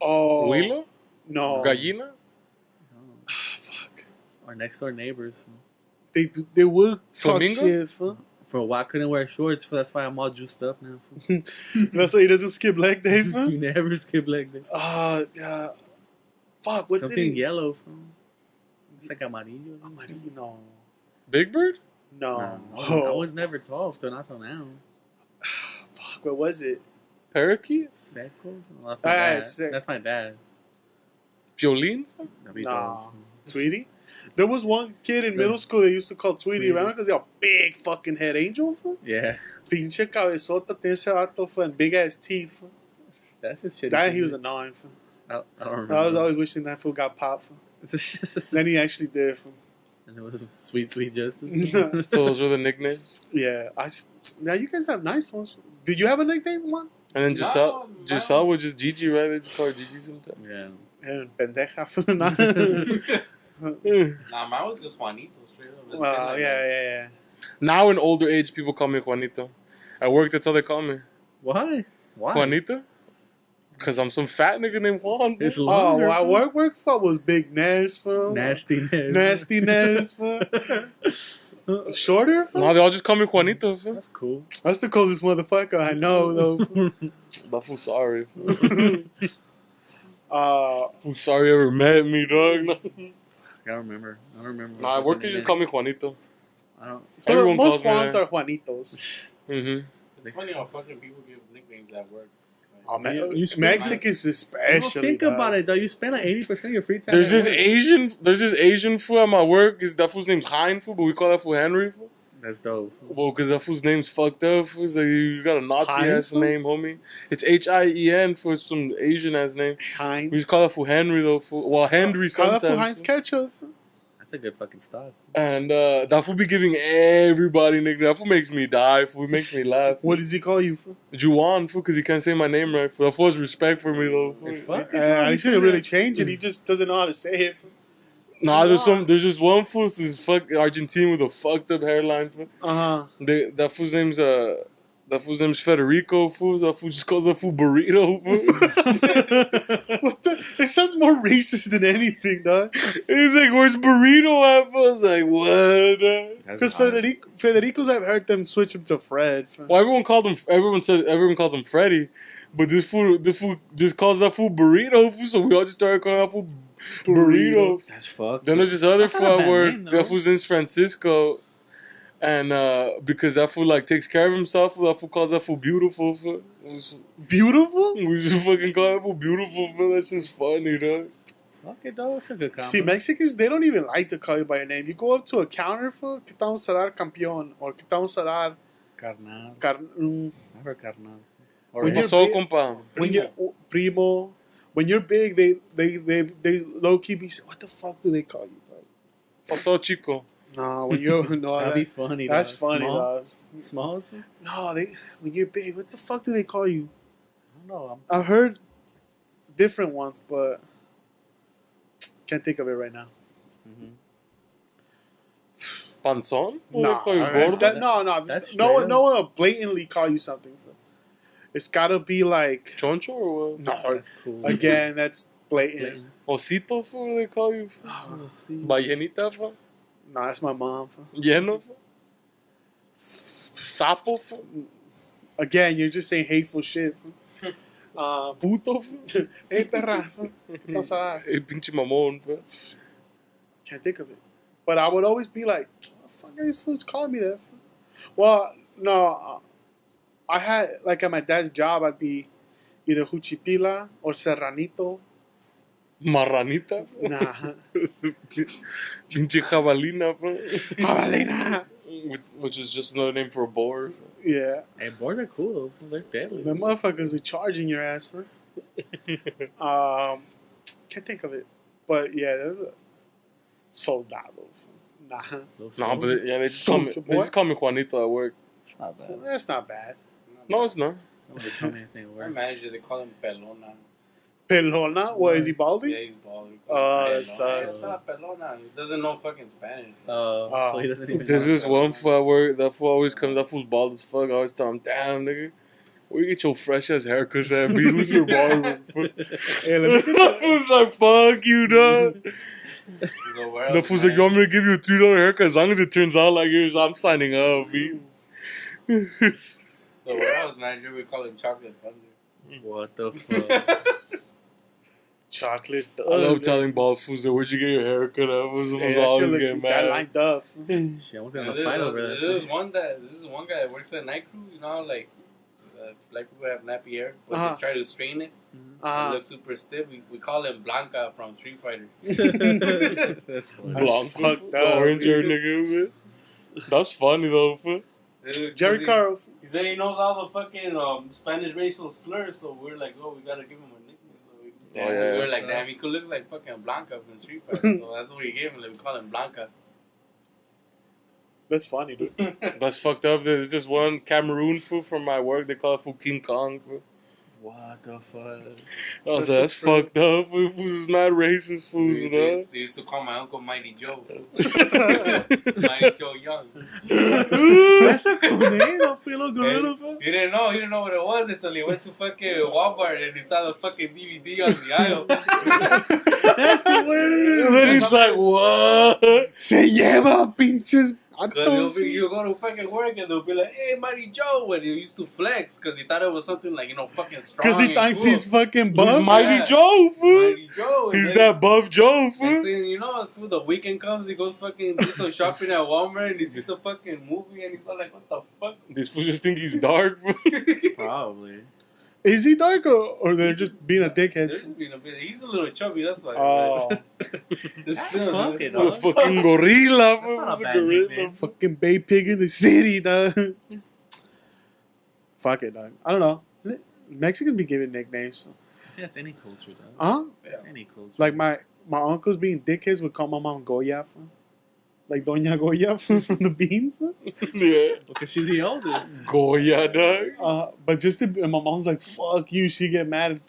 Oh, Huilo? no, Gallina? Oh. fuck. Our next door neighbors. fool. They would talk Flamingo? shit. Fool. For a while, I couldn't wear shorts, fool. That's why I'm all juiced up now. fool. That's why he doesn't skip leg day. you Fool. never skip leg day. Fuck. What Something did he? yellow. Fool. It's like amarillo. No. Big Bird? No. I was never tall, still not till now. Fuck. What was it? Parakeet? Seco? Oh, that's my Ah, dad. it's sick. That's my dad. Piolín? That'd be Nah. dope. Tweety? There was one kid in middle school they used to call Tweety, Tweety. remember? Because he had a big fucking head. Angel, fool? Yeah. Pinche cabezota, tiene ese vato, fool, and big ass teeth, fool. That's just shit. That he was annoying, fool. I don't remember. I was always wishing that fool got popped, fool. Then he actually did, fool. And it was sweet, sweet justice. So those were the nicknames. Yeah, now you guys have nice ones. Did you have a nickname one? And then No, Giselle was just Gigi, right? They just call her Gigi sometimes. yeah. And pendeja. fool. Nah. Nah, mine was just Juanito, straight up. It's been Well, like yeah. Now in older age, people call me Juanito. At work, that's how they call me. Why? Why? Juanito? Because I'm some fat nigga named Juan. It's Oh, longer. well, fool. work for was Big Nez, fool. Nastiness. Nastiness, fool. Shorter, fool? No, they all just call me Juanito. fool. That's cool. That's the coolest motherfucker I know, though. fool. But fool, sorry. uh, Sorry ever met me, dog. No. I don't remember. Nah, at work, they just call me Juanito. I don't. Everyone most calls me Juans that. are Juanitos. Mm-hmm. It's funny how fucking people give nicknames at work. Oh, man. You spend- Mexicans especially. Think about it though. You spend like 80% of your free time. There's at this work. Asian fool at my work. That fool's name's Hein fool, but we call that fool Henry fool. That's dope. Well, because that fool's name's fucked up. Fool's like, you got a Nazi Heinz ass fool? name, homie. It's Hien for some Asian ass name. We Heinz. just call that fool Henry though. Fool. Well, Henry sometimes. Colorful Heinz ketchup. That's a good fucking stock. And that fool be giving everybody nicknames. That fool makes me die. Fool makes me laugh. What does he call you? Fool? Juwan fool, because he can't say my name right. Fool. That fool has respect for me though. Fool. Fuck. He shouldn't really change it. He just doesn't know how to say it. Fool. Nah, there's just one fool. This fuck Argentine with a fucked up hairline. Fool. That fool's name's Federico. Fool. That fool just calls that fool burrito. Fool. What the? It sounds more racist than anything, dog. He's like, "Where's burrito at?" Fool? I was like, "What?" Because Federico's, I've heard them switch him to Fred. Fool. Well, everyone calls him Freddy, but this fool just calls that fool burrito. Fool, so we all just started calling that fool burrito. That's fucked. Then there's this other That's not a fool bad at work. name, though. That fool's name's Francisco. And because that fool like takes care of himself, that fool calls that fool beautiful. Fool. Beautiful? We just fucking call that fool beautiful. Fool. That's just funny, dog. Fuck it, though. It's a good combo. See, Mexicans, they don't even like to call you by your name. You go up to a counter, fool, ¿qué te vamos a dar, campeón? Or ¿qué te vamos a dar? Carnal. Mm. Never carnal. Or When you're Pasó, big- compa. When you're primo, when you're big, they low key be. What the fuck do they call you? Dog? Pasó, chico. No, when you're no, that'd be funny. that's dog. funny, Small? dog. Small as you? No, when you're big, what the fuck do they call you? I don't know. I've heard different ones, but can't think of it right now. Panzón? What No, they call you, gordo? no, That's no one, straight no one will blatantly call you something. It's gotta be like Choncho or what? no. That's cool. Again, that's blatant. Osito, fool, what they call you? We'll see. Ballenita, fool? Nah, that's my mom. Lleno, fool? Sapo, fool? Again, you're just saying hateful shit. Puto, fool? Hey, perra. ¿Qué pasa? Eh, pinche mamón, fool. Can't think of it. But I would always be like, what the fuck are these fools calling me that? Well, no. I had, like at my dad's job, I'd be either Juchipila or Serranito. Marranita, fool? Nah. Pinche jabalina, fool? Jabalina. Which is just another name for a boar. Fool. Yeah. Hey, boars are cool, though. They're deadly. The motherfuckers be charging your ass, huh? Can't think of it. But yeah, there's a soldado. Nah. Nah, but yeah, they just call me Juanito at work. It's not bad. That's not bad. No, it's not. Nobody tell me anything at My work. manager, they call him Pelona. Pelona? What, is he baldy? Yeah, he's bald. We Oh, call him that Pelona. sucks. It's not Pelona. He doesn't know fucking Spanish. So he doesn't even There's know. this one fool at work. That fool always comes. That fool's bald as fuck. I always tell him, "Damn, nigga, where you get your fresh ass haircuts at? Be who's your barber?" Hey, let me That fool's like, "Fuck you, dog." So where The else, fool's like, man? "You want me to give you a $3 haircut as long as it turns out like yours? I'm signing up." B. The warehouse manager, we call him Chocolate Thunder. What the fuck? chocolate. I love telling bald fools that, "Where'd you get your haircut at?" Fools Hey, that always shit get look that mad. lined up. She almost got in a There's fight over This that. is one guy that works at night crew. You know, like black people have nappy hair, but Uh-huh. just try to straighten it. It looks super stiff. We call him Blanca from Street Fighters. That's funny. That's Blanco, fucked the up, orange hair dude. nigga. Man. That's funny though, fool. Jerry Carl. He said he knows all the fucking Spanish racial slurs, so we're like, oh, we gotta give him a nickname. So we, Oh, yeah. so we're like, damn, he could look like fucking Blanca from Street Fighter. So that's what we gave him. Like, we call him Blanca. That's funny, dude. That's fucked up. There's just one Cameroon fool from my work. They call it fool King Kong. Fool. What the fuck? I was like, that's fucked up. Fool. Fools is mad racist fools, you know? They used to call my uncle Mighty Joe. Mighty Joe Young. That's a cool name, a little gorilla. And he didn't know what it was until he went to fucking Walmart and he saw the fucking DVD on the aisle. And then he's like, what? Se lleva pinches. Because you'll go to fucking work and they'll be like, hey, Mighty Joe, when he used to flex because he thought it was something like, fucking strong. Because he and thinks cool. he's fucking buff. He's Mighty Yeah. Joe, fool. Mighty Joe. He's that buff Joe, Next fool. thing you know, fool, the weekend comes, he goes fucking do some shopping at Walmart and he sees the fucking movie and he's all like, what the fuck? These fools just think he's dark, fool. Probably. Is he dark or they're just being a They're dickhead? just being a bit. He's a little chubby. That's why. Oh, Fuck it, A dog. fucking gorilla. That's not a Who's bad gorilla? nickname. fucking Bay Pig in the city, dog. Fuck it, dog. I don't know. Mexicans be giving nicknames. That's any culture, dog. Huh? That's any culture. Like my uncles being dickheads would call my mom Goya. Like Doña Goya from the beans. Yeah. Because she's the oldest. Goya, dog. But just to, and my mom's like, fuck you. She get mad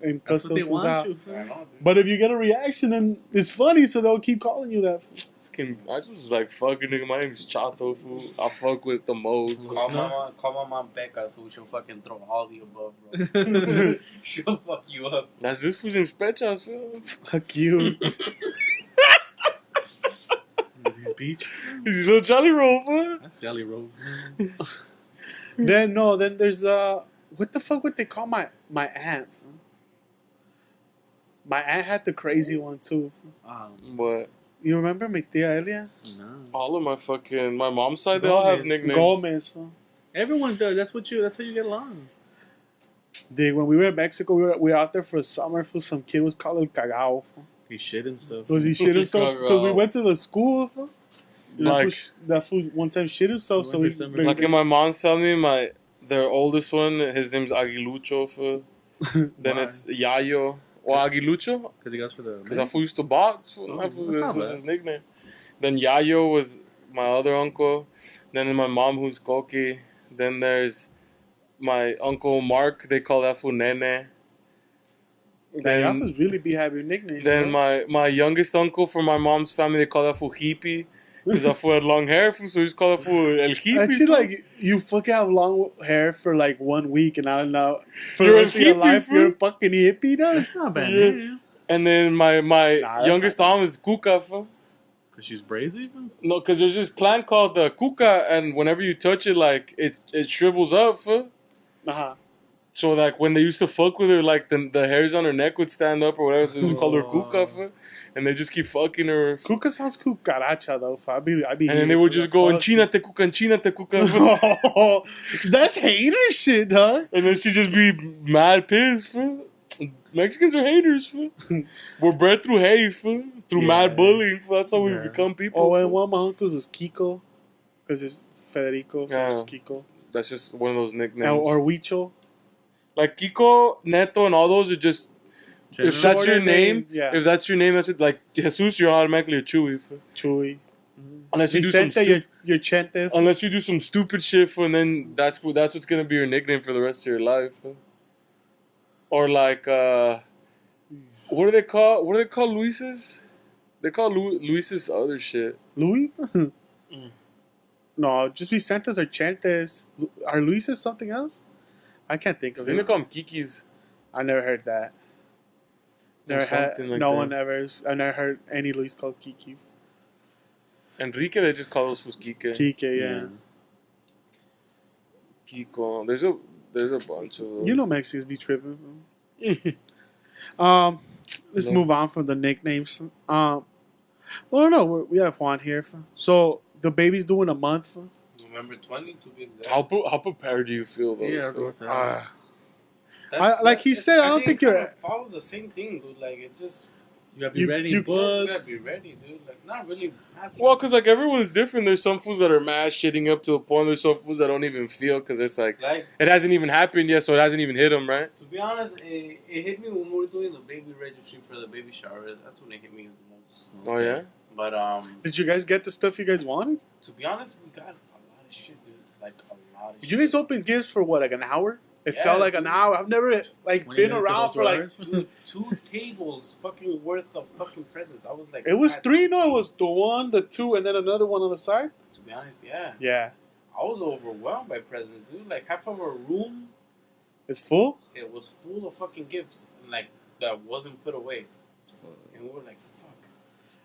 and cuss That's what they those fools want out. you for. But if you get a reaction, then it's funny, so they'll keep calling you that. I just was like, fucking nigga, my name's Chato, fool. I fuck with the most. Call my mom Becca, so she'll fucking throw all the above, bro. She'll fuck you up. That's this fool's name's Pechas, fool. Fuck you. Is he beach? He's a little Jolly Rover. That's Jelly Roll. Then there's what the fuck would they call my aunt? My aunt had the crazy one too. But You remember mi tía Elia? No. all of my mom's side, they all have Gomez. nicknames. Gomez. Fool. Everyone does. That's how you get along. Dude, when we were in Mexico, we were out there for a summer. For some kid was called El Cagao. Fool. He shit himself. Was he shit himself? Because we Cagao. went to the school. Fool. Like- That fool one time shit himself. We So went we for summer. Like in my mom's family, their oldest one, his name's Aguilucho, fool. Then Why? it's Yayo. Or Aguilucho? Because he goes for the. Because that fool used to box. Fool. Oh, That fool- that's this not was bad. his nickname. Then Yayo was my other uncle. Then my mom, who's Koki. Then there's my uncle Mark. They call that fool Nene. Damn, y'all Then, must really be having nicknames. then bro. my youngest uncle from my mom's family, they call that fool Hippie. Because that fool had long hair, fool, so we just call that fool El Hippie. Actually, fool. like you fucking have long hair for like 1 week, and now for You're the a rest of your hippie, life fool. you're a fucking hippie, dog. That's not bad. Yeah. Yeah. And then my Nah, that's youngest not aunt is Kuka, fool. Because she's brazy. No, because there's this plant called the Kuka, and whenever you touch it, like, it shrivels up, fool. Uh-huh. So, like, when they used to fuck with her, like, the hairs on her neck would stand up or whatever, so they called her Kuka, fool. And they just keep fucking her. Kuka sounds cucaracha though. Fool. I'd be And then hating they would for just that. go, Fuck. Enchínate Kuka, Enchínate Kuka, fool. That's hater shit, dog. And then she'd just be mad pissed, fool. Mexicans are haters, fool. We're bred through hate, fool. Through Yeah. mad bullying, fool. That's how we Yeah. become people. Oh, and fool. one of my uncles was Kiko, because it's Federico, so Yeah. it's Kiko. That's just one of those nicknames. Or Huicho. Like Kiko, Neto, and all those are just. If that's your Shorter name, yeah. if that's your name, that's it. Like Jesus, you're automatically a Chewy. fool. Chuy. Unless you do some Vicente, your Chente. unless you do some stupid shit, fool, and then that's what's gonna be your nickname for the rest of your life. Fool. Or like, what do they call Luis's? They call Luis's other shit. Louis? No, just Vicentes or Chentes. Are Luises something else? I can't think I of think they it. call him Kiki's. I never heard that. Or Never had. something like No that. one ever. I never heard any Luis called Kiki. Enrique, they just call those fools Kike. Kike, yeah. Kiko. There's a bunch of those. You know Mexicans be tripping. Let's No. move on from the nicknames. Well, no, we have Juan here. So the baby's doing a month. November 20 to be exact. How prepared do you feel though? Yeah, fool? what's that? like he said, I don't think it you're- kinda follows the same thing, dude. Like it just You gotta be You- ready you- in you books. gotta be ready, dude. Like not really happy. Well, because like everyone is different. There's some fools that are mad shitting up to a point. There's some fools that don't even feel because it's like Like it hasn't even happened yet, so it hasn't even hit them, right? to be honest, it hit me when we were doing the baby registry for the baby shower. That's when it hit me the most. Oh yeah. But Did you guys get the stuff you guys wanted? to be honest, we got a lot of shit, dude. Like a lot of Did shit. you guys open gifts for what, like an hour? It Yeah, felt like an dude. hour. I've never like 20 been minutes around of for like. hours. Dude, 2 tables fucking worth of fucking presents. I was like, It was God, 3. No, it was the 1, the 2, and then another one on the side. To be honest, yeah. Yeah, I was overwhelmed by presents, dude. Like half of our room, it's full. it was full of fucking gifts, and like that wasn't put away. And we were like, fuck.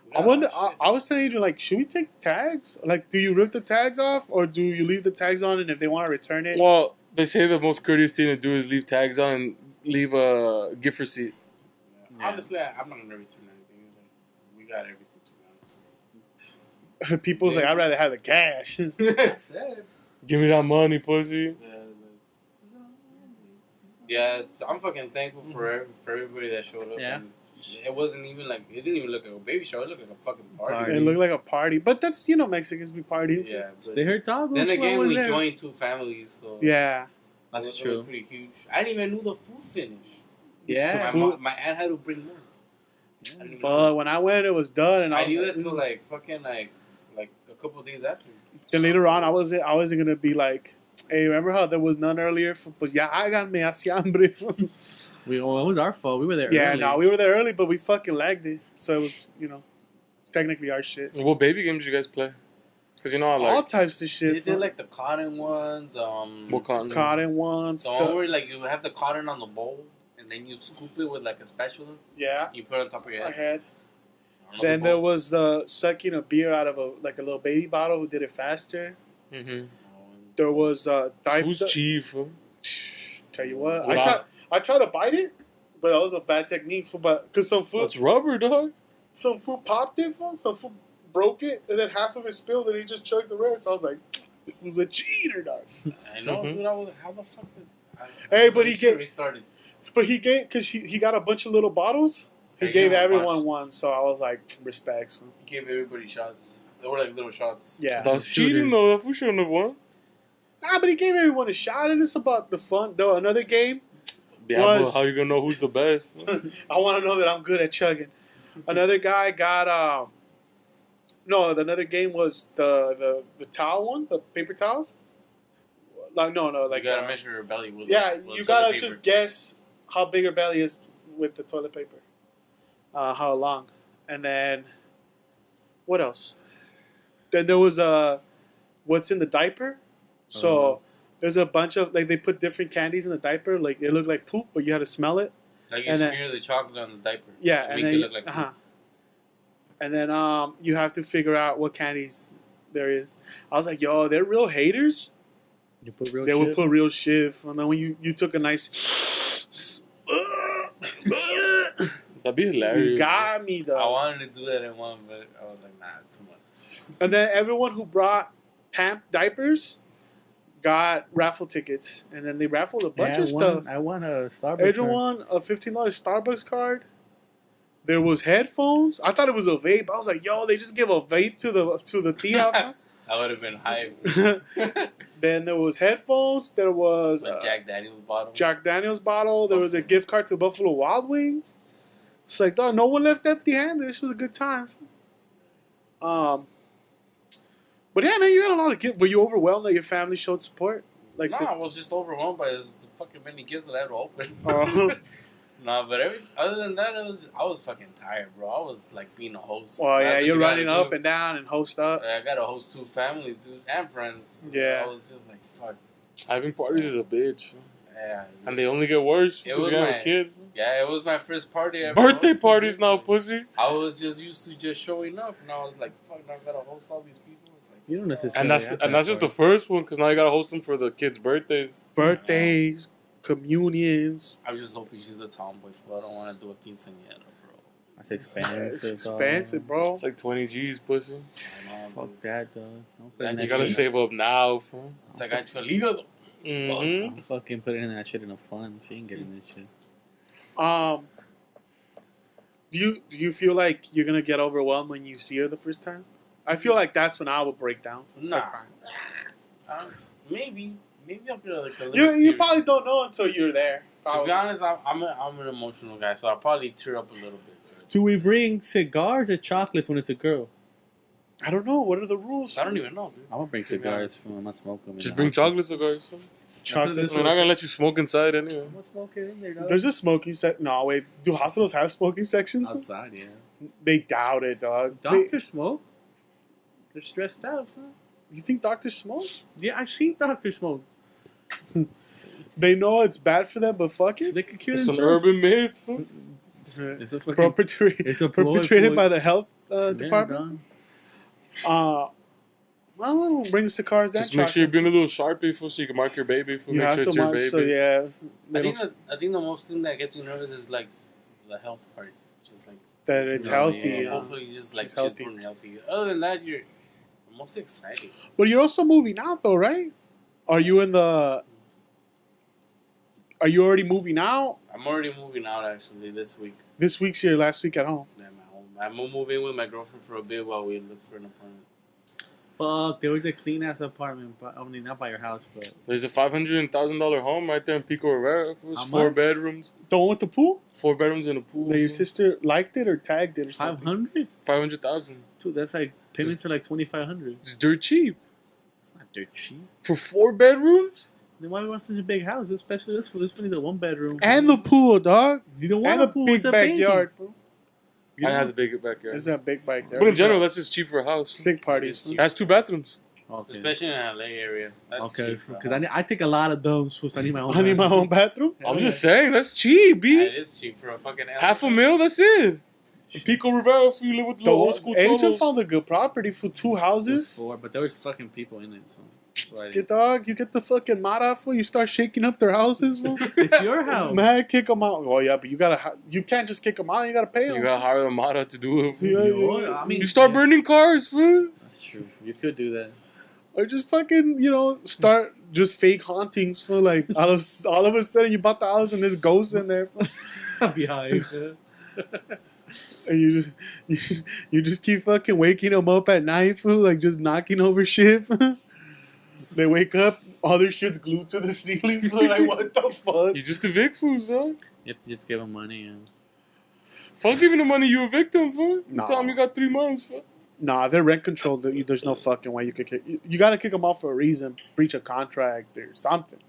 We I got a wonder. lot of shit. I was saying, like, should we take tags? Like, do you rip the tags off, or do you leave the tags on, and if they want to return it? Well, they say the most courteous thing to do is leave tags on and leave a gift receipt. Yeah. Honestly, I'm not gonna return anything. Like, we got everything, to be People's like, I'd rather have the cash. honest. Give me that money, pussy. Yeah, I'm fucking thankful for everybody that showed up. Yeah. And it wasn't even like, it didn't even look like a baby shower. It looked like a fucking party. It looked like a party, but that's Mexicans be partying. Yeah. But They heard tacos. then again, what was we there? joined 2 families, so Yeah. That's it was true. pretty huge. I didn't even know the food finished. Yeah. My aunt had to bring more. I didn't even Fuck, know. when I went, it was done, and I I was knew like, that till like fucking like a couple of days after. Then later on, I wasn't gonna be like, hey, remember how there was none earlier? Pues ya háganme así hambre. It was our fault. We were there Yeah, early. no, we were there early, but we fucking lagged it, so it was technically our shit. What baby games you guys play? Because I like All types of shit. They did like the cotton ones. what cotton? cotton ones. The one where like you have the cotton on the bowl and then you scoop it with like a spatula. Yeah, You put it on top of your I head. had. On Then the there bowl. was the sucking a beer out of a little baby bottle who did it faster. Mm-hmm. There was Who's chief? Huh? Tell you what, Wow. I tried to bite it, but that was a bad technique because some It's rubber, dog. food popped it, some food broke it, and then half of it spilled, and he just chugged the rest. I was like, this was a cheater, dog. I know, Mhm. dude. I was like, how the fuck is... Hey, but he gave- restarted. But he gave, because he got a bunch of little bottles. He Yeah, he gave gave him a everyone bunch. one, so I was like, respects. He gave everybody shots. They were like little shots. Yeah. That was Shooters. cheating, though. That fool shouldn't have won. Nah, but he gave everyone a shot, and it's about the fun. Though another game, Yeah, Was- but how you gonna know who's the best? I want to know that I'm good at chugging. Another guy got another game was the towel one, the paper towels. Like no, Like, you gotta measure your belly with yeah, with you toilet gotta paper. just guess how big your belly is with the toilet paper. How long, and then what else? Then there was what's in the diaper. So there's a bunch of like they put different candies in the diaper. Like it looked like poop, but you had to smell it. Like you and then- smear the chocolate on the diaper. Yeah, to and make then it look like poop. and then you have to figure out what candies there is. I was like, yo, they're real haters. You put real They shit. would put real shit, and then when you took a nice, That'd be you hilarious. got me I though. wanted to do that in one, but I was like, nah, it's too much. And then everyone who brought Pamp diapers got raffle tickets, and then they raffled a bunch of stuff. I won a Starbucks. Everyone a $15 Starbucks card. There was headphones. I thought it was a vape. I was like, yo, they just give a vape to the tia. I would have been hype. Then there was headphones. There was Like Jack Daniels bottle. Jack Daniels bottle. There was a gift card to Buffalo Wild Wings. It's like, dog, no one left empty-handed. This was a good time. But yeah, man, you got a lot of gifts. Were you overwhelmed that your family showed support? Like, No, I was just overwhelmed by the fucking many gifts that I had to open. Oh. Nah, but other than that, I was fucking tired, bro. I was like being a host. Well, yeah, That's what you're you gotta running do. up and down and host up. I gotta host 2 families, dude, and friends. Yeah. I was just like, fuck. Having parties is a bitch. Yeah. And they only get worse It because was you have my- a kid. Yeah, it was my first party ever. Birthday hosted, parties dude. now, pussy. I was just used to just showing up, and I was like, fuck, now I gotta host all these people. It's like, You don't necessarily. And that's have and that that's just the part. first one because now you gotta host them for the kids' birthdays. Birthdays, communions. I'm just hoping she's a tomboy, so I don't want to do a quinceañera, bro. That's expensive. It's expensive, bro. It's like 20 G's, pussy. I know, Fuck dude. that, dog. Don't put Yeah, in you that You gotta shit. save up now, fool. It's like I feel legal. Mm-hmm. I'm fucking putting in that shit in a fun. She ain't getting that shit. Do you feel like you're gonna get overwhelmed when you see her the first time? I feel like that's when I will break down. Start Nah. crying. Maybe I'll be like a little You teary. probably don't know until you're there. To Probably. be honest, I'm an emotional guy, so I'll probably tear up a little bit. Do we bring cigars or chocolates when it's a girl? I don't know. What are the rules? I don't even know, dude. I'm gonna bring To be cigars. I'm not smoking. Just bring chocolate cigars. Fool. Chocolate. We're not gonna let you smoke inside anyway. I'm gonna smoke it in there, dog. There's a smoking sec. No, wait. Do hospitals have smoking sections? Outside, yeah. They doubt it, dog. Doctors smoke. They're stressed out, huh? You think doctors smoke? Yeah, I see doctors smoke. They know it's bad for them, but fuck it. They could cure It's an themselves. urban myth. Fool. It's a fucking. Perpetrated, a ploy perpetrated for- by the health Yeah, department. dog. Well, bring cigars and Just make sure you chocolates. bring a little Sharpie fool, so you can mark your baby. Fool. You Make have sure to it's your mark, baby. so yeah. I think the most thing that gets you nervous is like the health part. Just like That it's No, healthy. yeah. you know. hopefully just like She's she's healthy. born healthy. Other than that, you're most excited. But you're also moving out, though, right? Are you in the Are you already moving out? I'm already moving out actually this week. This week's your last week at home. Yeah, I'm gonna move in with my girlfriend for a bit while we look for an apartment. Fuck, there was a clean ass apartment, but I mean not by your house, but There's a $500,000 home right there in Pico Rivera. It was How 4 much? bedrooms. The one with the pool? 4 bedrooms and a pool. That your sister liked it or tagged it or something? 500. 500,000. Dude, that's like payments are like 2,500. It's dirt cheap It's not dirt cheap. for 4 bedrooms. Then why do you want such a big house? Especially this one is a 1 bedroom. And the pool, dog. You don't want And a pool. big It's a backyard. Baby. fool. You And it don't has a big backyard. It's a big backyard. But in general, that's just cheap for a house. sick parties. It's fool. cheap. It has 2 bathrooms. Okay. Especially in LA area. That's Okay, cheap for a because house. I take a lot of dumps, so I need my own. I need my bathroom. own bathroom. I'm just saying, that's cheap, B. That is cheap for a fucking LA. $500,000, that's it. In Pico Rivera, if you live with the The old school Angel cholos. found a good property for 2 houses. But there was fucking people in it, so. Get dog, you get the fucking mara fool. You start shaking up their houses. Fool. It's your house. Man, kick them out. Oh yeah, but you can't just kick them out. You gotta pay them. You gotta hire the Mara to do it. Yeah, You- I mean, You start burning cars, fool. That's true. You could do that. Or just fucking, start just fake hauntings for like all of a sudden you bought the house and there's ghosts in there. Fool. Behind. And you just keep fucking waking them up at night, fool, like just knocking over shit. Fool. They wake up, all their shit's glued to the ceiling. Fool. Like what the fuck? You just evict fools, huh? You have to just give them money. And... Fuck giving the money, you evict them, fool. You Nah. tell them you got 3 months, fool. Nah, they're rent controlled. There's no fucking way you could kick. You gotta kick them out for a reason, breach a contract or something.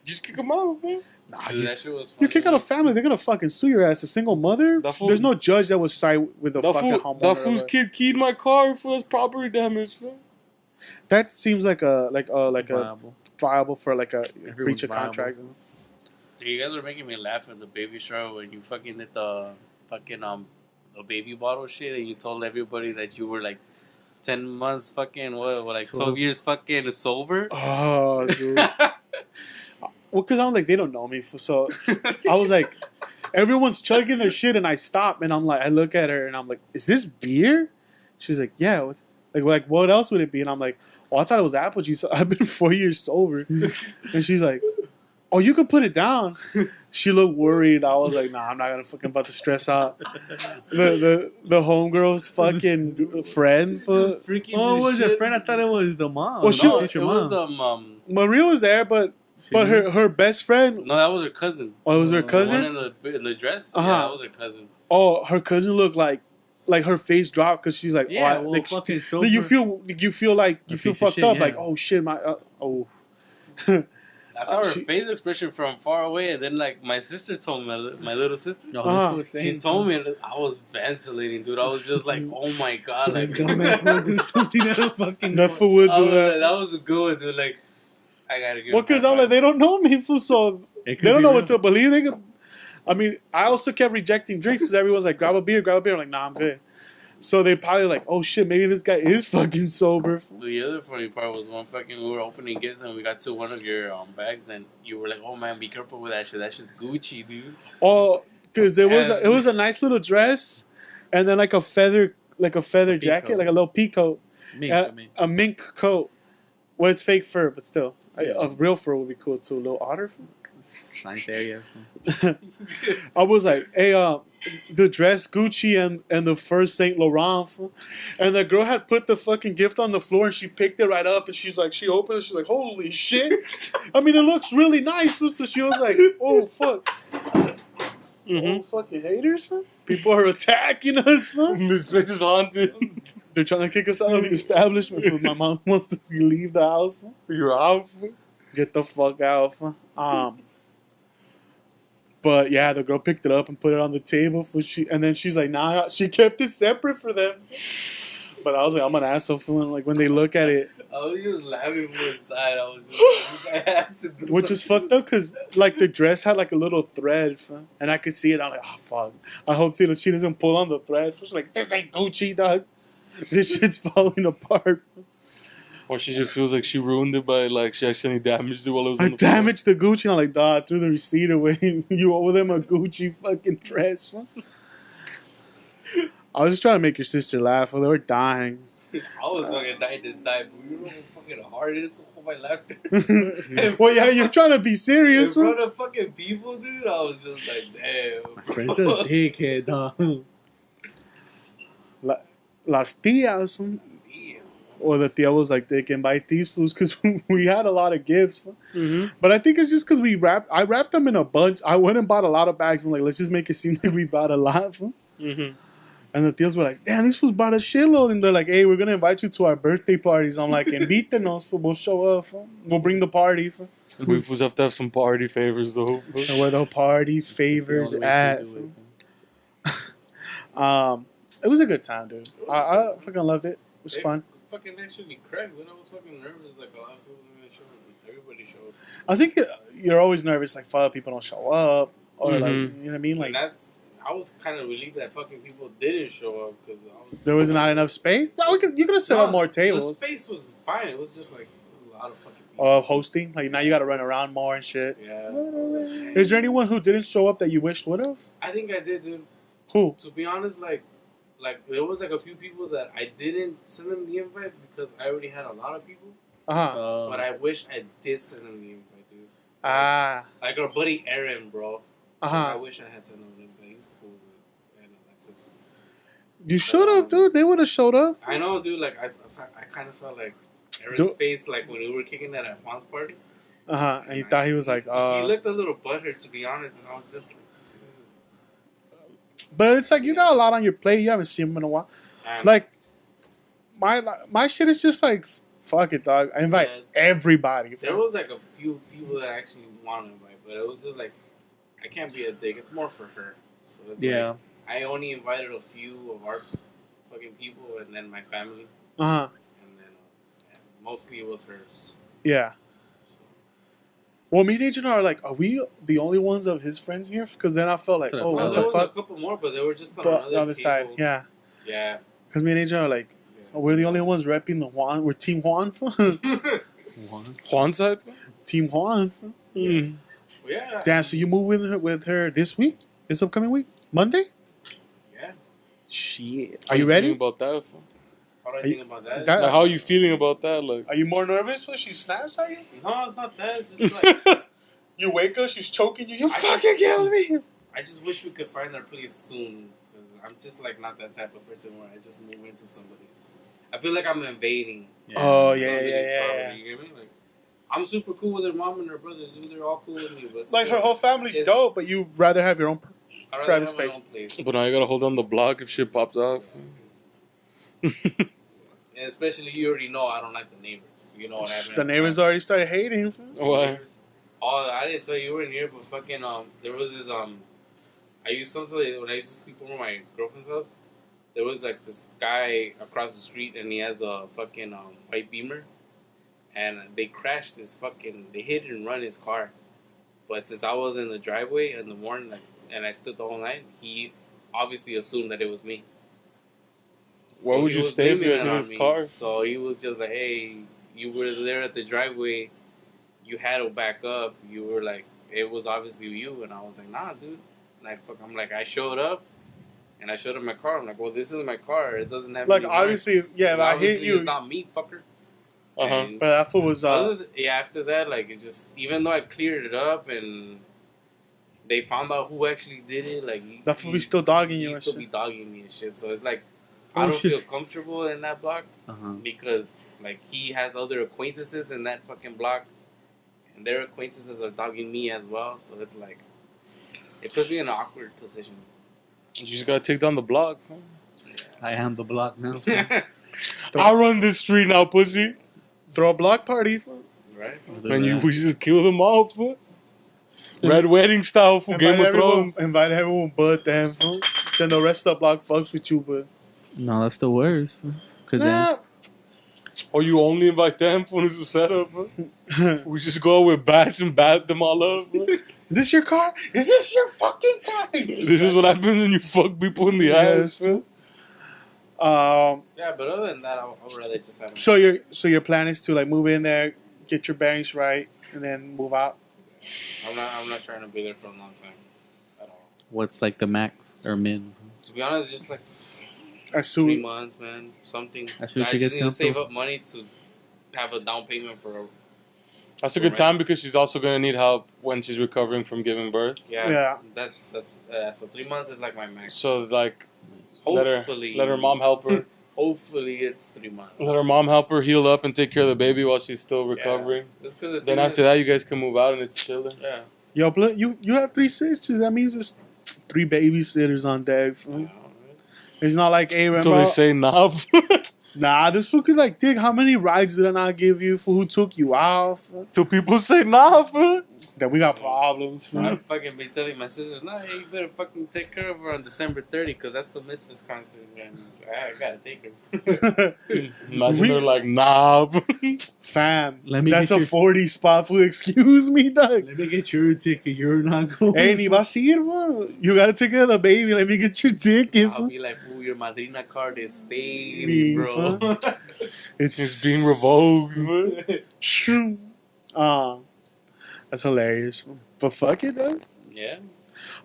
Just kick them out, fool. Nah, Dude, that shit was you funny. kick out a family, they're gonna fucking sue your ass. A single mother, That fool- there's no judge that would side with the fucking homeowner. That fool's kid keyed my car for his property damage, fool. That seems like a Viable. viable for like a Everyone's breach of viable. contract. Dude, you guys were making me laugh at the baby shower when you fucking did the fucking the baby bottle shit and you told everybody that you were like 10 months fucking what like 12 years fucking sober. Oh, dude. Well, because I'm like, they don't know me. So I was like, everyone's chugging their shit, and I stop, and I'm like, I look at her, and I'm like, is this beer? She's like, yeah. Like, what else would it be? And I'm like, oh, I thought it was apple juice. I've been 4 years sober. And she's like, oh, you could put it down. She looked worried. I was like, nah, I'm not gonna fucking about to stress out. The homegirl's fucking friend. Just freaking Oh, this was your shit. friend? I thought it was the mom. Well, she- No, future it was mom. Maria was there, but her best friend. no, that was her cousin. Oh, it was her The cousin. one in the dress. Uh-huh. Yeah, that was her cousin. Oh, her cousin looked like her face dropped because she's like, Yeah, oh, well, like fucking you sober. feel like you A feel piece of fucked shit, up, yeah. like oh shit, my oh. I saw her She- face expression from far away, and then like my sister told me, my little sister. No, Uh-huh. this was She told me, and I was ventilating, dude. I was just like, oh my god, like This dumbass will do something at a fucking. That fool would I do was that. like, that was a good one, dude. Like, I gotta give. Well, it because back I'm like, on. they don't know me, fool, so It could they don't be know real. what to believe. They could, I mean, I also kept rejecting drinks because everyone's like, grab a beer. I'm like, nah, I'm good. So they probably like, oh shit, maybe this guy is fucking sober. The other funny part was one fucking we were opening gifts and we got to one of your bags and you were like, oh man, be careful with that shit. That shit's Gucci, dude. Oh, because it was And- it was a nice little dress, and then like a feather jacket, peacoat. like a little peacoat, Mink, uh, I mean. a mink coat. Well, it's fake fur, but still, Yeah. a real fur would be cool too. A little otter fur. Ninth area. I was like, hey, the dress Gucci and the first Saint Laurent, fool. And the girl had put the fucking gift on the floor and she picked it right up and she's like, she opened it, she's like, holy shit. I mean, it looks really nice, fool. So she was like, oh fuck. Oh fucking haters, fool. People are attacking us, fool. This place is haunted. They're trying to kick us out of the establishment, fool. My mom wants to leave the house, fool. You're out, fool. Get the fuck out, fool. But yeah, the girl picked it up and put it on the table and then she's like, nah, she kept it separate for them. But I was like, I'm an asshole, feeling like when they look at it, I was just laughing from inside. I was just I had to do which is fucked up because like the dress had like a little thread, fool. And I could see it. I'm like, oh fuck, I hope she doesn't pull on the thread. She's like, this ain't Gucci, dog. This shit's falling apart. Or she just feels like she ruined it by like she accidentally damaged it while it was I on the floor. damaged the Gucci. And I'm like, dog, I threw the receipt away. You owe them a Gucci fucking dress, man. I was just trying to make your sister laugh. They were dying. I was fucking dying inside, but you know how fucking hard it is. Oh my laughter. Well, yeah, you're trying to be In serious. front of fucking people, dude, I was just like, damn. My friend's a dickhead, dog. Las tias. Damn. Or the tia was like, they can buy these foods because we had a lot of gifts. Mm-hmm. But I think it's just because I wrapped them in a bunch. I went and bought a lot of bags. I'm like, let's just make it seem like we bought a lot. Mm-hmm. And the tias were like, damn, these fools bought a shitload. And they're like, hey, we're going to invite you to our birthday parties. I'm like, invítenos, we'll show up. We'll bring the party. We fools have to have some party favors, though. And where the party favors at. It was a good time, dude. I fucking loved it. It was fun. Fucking actually cracked when I was fucking nervous. Like a lot of people didn't show up. Everybody showed up. I think you're always nervous, like, fuck, people don't show up. Or, like, Mhm. you know what I mean? Like, And I was kind of relieved that fucking people didn't show up because there was not enough space. No, you could have set up more The tables. space was fine. It was just like, it was a lot of fucking people. Hosting, like, now you got to run around more and shit. Yeah. Is there anyone who didn't show up that you wished would have? I think I did, dude. Who? To be honest, like there was like a few people that I didn't send them the invite because I already had a lot of people. Uh-huh. But I wish I did send them the invite, dude. Ah. Like our buddy Aaron, bro. I Uh-huh. wish I had sent him the invite. He's cool, and Alexis. You should have, dude. They would have showed up. I know, dude. Like I kind of saw like Aaron's Dude. face, like when we were kicking that at Juan's party. Uh-huh. And you thought he was like, He looked a little butthurt, to be honest, and I was just like, dude. But it's like, you got a lot on your plate. You haven't seen him in a while. And Like, my shit is just like, fuck it, dog. I invite Yeah. everybody. there was like a few people that actually wanted to invite, but it was just like, I can't be a dick. It's more for her. So it's Yeah. like, I only invited a few of our fucking people and then my family, Uh-huh. and then mostly it was hers. Yeah. Well, me and Agent are like, are we the only ones of his friends here? Because then I felt like, So oh, No, what there the was fuck? a couple more, but they were just on But another on the side, table. yeah. Yeah. Because me and Agent are like, Yeah. we're the only ones repping the Juan. We're Team Juan. Juan side? Team Juan. Mm. Yeah. Damn, so you move with her this week? This upcoming week? Monday? Yeah. Shit. How Are you ready? feeling about that? fool? How do I Are you- think about that? that- Like, how are you feeling about that? Like, Are you more nervous when she snaps at you? No, it's not that. It's just like, You wake up, she's choking you. You I fucking just- killed me. I just wish we could find our place soon. Because I'm just like not that type of person where I just move into somebody's. I feel like I'm invading. Oh, yeah, somebody's yeah. property, you get me? Like, I'm super cool with her mom and her brothers, dude. They're all cool with me. But Like, her still, whole family's It's- dope, but you rather have your own. I'd rather private have my space. own place. but now you gotta hold down the block if shit pops off. And especially, you already know I don't like the neighbors. You know what happened? The neighbors already started hating. Why? Oh, I didn't tell you you were in here, but fucking there was this I used something when I used to sleep over my girlfriend's house. There was like this guy across the street, and he has a fucking white Beamer, and they crashed his fucking. They hit and run his car, but since I was in the driveway in the morning, like, and I stood the whole night, he obviously assumed that it was me. Why would he you was stay if blaming you it had on his me. car? So he was just like, "Hey, you were there at the driveway. You had to back up. You were like, it was obviously you." And I was like, "Nah, dude." And I'm like, I showed up, and I showed him my car. I'm like, "Well, this is my car. It doesn't have Like, any obviously, marks. yeah, if I hit Obviously, you- it's not me, fucker." Uh-huh. And But that fool was. after that, like, it just, even though I cleared it up and they found out who actually did it, like, That fool be still dogging you he and still shit. be dogging me and shit. So it's like, Oh, I don't shit. feel comfortable in that block Uh-huh. because, like, he has other acquaintances in that fucking block, and their acquaintances are dogging me as well. So it's like, it puts me in an awkward position. You just gotta take down the block. Fool. I am the block now. I'll run this street now, pussy. Throw a block party. Right? Man, we just kill them all, fool. Red wedding style for Game of Thrones. Invite everyone but them. Fool. Then the rest of the block fucks with you, but. No, that's the worst. Cause Nah. Or you only invite them for this setup, fool. We just go with bats and bat them all up. Fool. Is this your car? Is this your fucking car? This is what happens when you fuck people in the ass. Fool. Yeah, but other than that, I would rather just have. So your plan is to like move in there, get your bearings right, and then move out. I'm not trying to be there for a long time at all. what's like the max or min? To be honest, just like As 3 soon months, man. Something. As soon as I she just gets need to save comfortable. up money to have a down payment for That's a good time because she's also gonna need help when she's recovering from giving birth. Yeah. That's so 3 months is like my max. So like, Hopefully, let her mom help her. Hopefully, it's 3 months. Let her mom help her heal up and take care of the baby while she's still recovering. Yeah. Then after that, you guys can move out and it's chilling. Yeah. Yo, but you have 3 sisters. That means there's 3 babysitters on deck. Fool. It's not like, hey, remember? So they say nah. Nah, this fool could like, dig. How many rides did I not give you? For who took you out? Fool? Do people say nah, fool? That we got problems. Fool. I fucking be telling my sisters, nah, hey, you better fucking take care of her on December 30 because that's the Misfits concert and I gotta take her. Imagine they're like, nah. Fam, Let me that's get a your- 40 spot. Fool. Excuse me, dog. Let me get your ticket. You're not going. Hey, ni vas a ir, bro. You gotta take care of the baby. Let me get your ticket. I'll fool. be like, ooh, your madrina card is Me, fading, bro. It's being revoked, man. Shoo. That's hilarious. Fool. But fuck it, though. Yeah.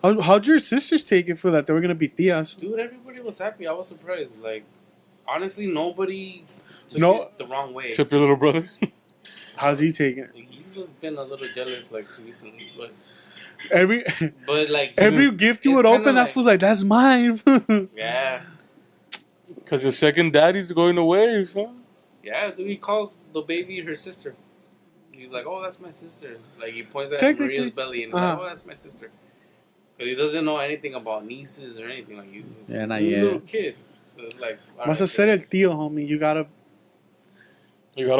How'd your sisters take it for that? They were gonna be tias. Dude, everybody was happy. I was surprised. Like, honestly, nobody took No. it the wrong way. Except your little brother. How's he taking it? He's been a little jealous, like, recently, but like Every gift you it's would kinda open, that like- feels like that's mine. yeah, Because your second daddy's going away, fool. yeah. Dude, he calls the baby her sister. He's like, "Oh, that's my sister." Like he points at Technically, Maria's belly and he's like, "Oh, that's my sister." Because he doesn't know anything about nieces or anything. Like he's just Yeah, not a yet. little kid. So it's like, all Vas right, a ser el tío, homie. You gotta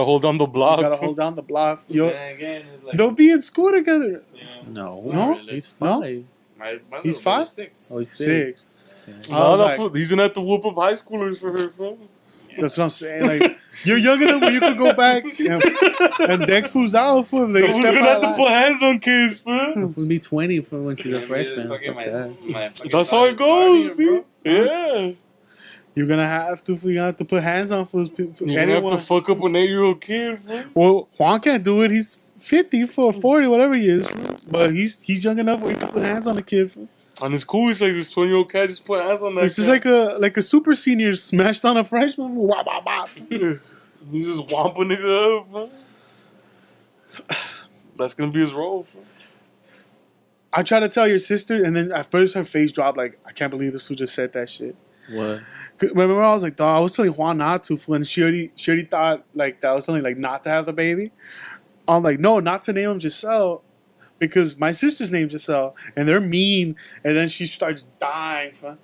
hold down the block. hold down the block. Then again, it's like, They'll be in school together. yeah. No, No? He's No? 5. My He's little brother's 5? 6. Oh, he's 6. Six. I was that like- fool, he's gonna have to whoop up high schoolers for her, fool. That's what I'm saying. Like you're young enough where you could go back and deck fools out for they Who's step gonna have out to line. put hands on kids, fool? We'll be 20 for when she's a Yeah, freshman. fucking Fuck that. my fucking That's how it father's goes, guardian, B. Yeah. You're gonna have to. You're gonna have to put hands on fools. You're gonna have to fuck up an 8-year-old kid, fool. Well, Juan can't do it. He's 50 for 40, whatever he is. But he's young enough where he can put hands on a kid. And it's cool. He's like this 20-year-old cat just put hands on that. It's just like a super senior smashed on a freshman. Wah, wah, wah. He just whomp a nigga up, fool. That's gonna be his role, fool. I tried to tell your sister, and then at first her face dropped. Like, I can't believe this who just said that shit. What? Remember, I was like, dog, I was telling Juan not to, and she already thought like that was something like not to have the baby. I'm like, no, not to name him Giselle, because my sister's named Giselle, and they're mean. And then she starts dying. Fool.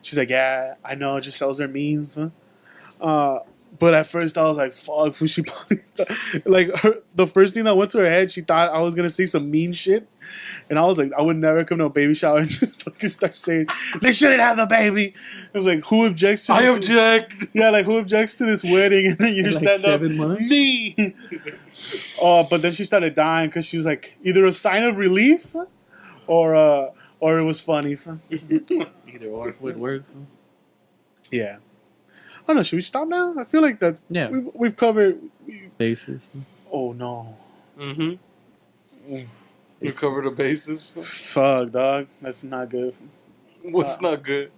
She's like, yeah, I know, Giselle's their mean. Fool. But at first I was like, fuck, fool, she probably like the first thing that went to her head, she thought I was gonna say some mean shit. And I was like, I would never come to a baby shower and just fucking start saying, they shouldn't have the baby. I was like, who objects to I this? object. Yeah, like who objects to this wedding? And then you Like stand up, 7 months? me. But then she started dying because she was like either a sign of relief or it was funny. Either or. What works. Huh? Yeah. I don't know. Should we stop now? I feel like that. Yeah. We've covered. Basis. Oh no. Mm-hmm. You cover the bases. Fool. Fuck, dog. That's not good. What's not good?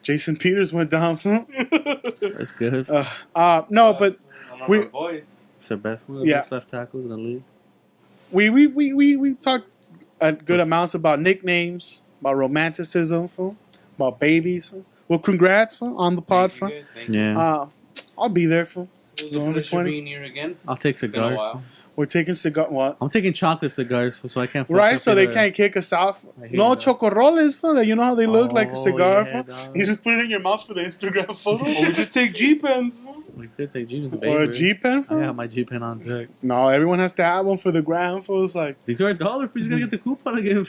Jason Peters went down. That's good. No, but One of we- our boys. It's the best one of Yeah. the left tackles in the league. we talked at good amounts about nicknames, about romanticism, fool, about babies. Fool. Well, congrats fool, on the pod, Thank you fool. guys, thank you. Yeah. I'll be there, fool. It was a November pleasure 20. being here again. I'll take been a cigars. while. We're taking cigar. What? I'm taking chocolate cigars, so I can't. fuck Right, up so they either. can't kick us out. I hear No that. chocorroles, fool. You know how they look like a Oh, cigar, yeah, fool? dog. You just put it in your mouth for the Instagram photo. Or we just take G pens. We could take G-Pens, baby. Or a G pen, I fool. got my G-Pen on deck. No, everyone has to have one for the gram, fool. It's like These are $1 if he's gonna get the coupon again.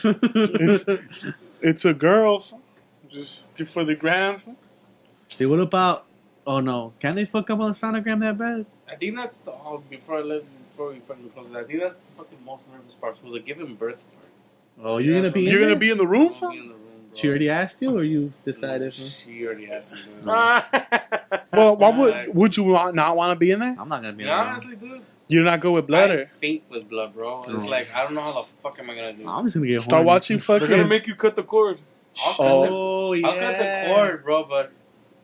it's a girl, fool. Just for the gram, fool. See, what about? Oh no, can they fuck up on the sonogram that bad? I think that's the before we fucking close it, I think that's the fucking most nervous part for the giving birth part. Oh, you're Yeah, gonna be. You're in gonna there? be in the room, I'll fool. be in the room, bro. She already asked you, or you decided? She already asked me. Dude. Well, why Like- would you not want to be in there? I'm not gonna To be be in there. honestly, dude, You're not good with blood, I or faint with blood, bro. It's like I don't know how the fuck am I gonna do. I'm just gonna get start horny. watching They're gonna fucking. make you cut the cord. I'll cut Oh. the Oh yeah. I'll cut the cord, bro, but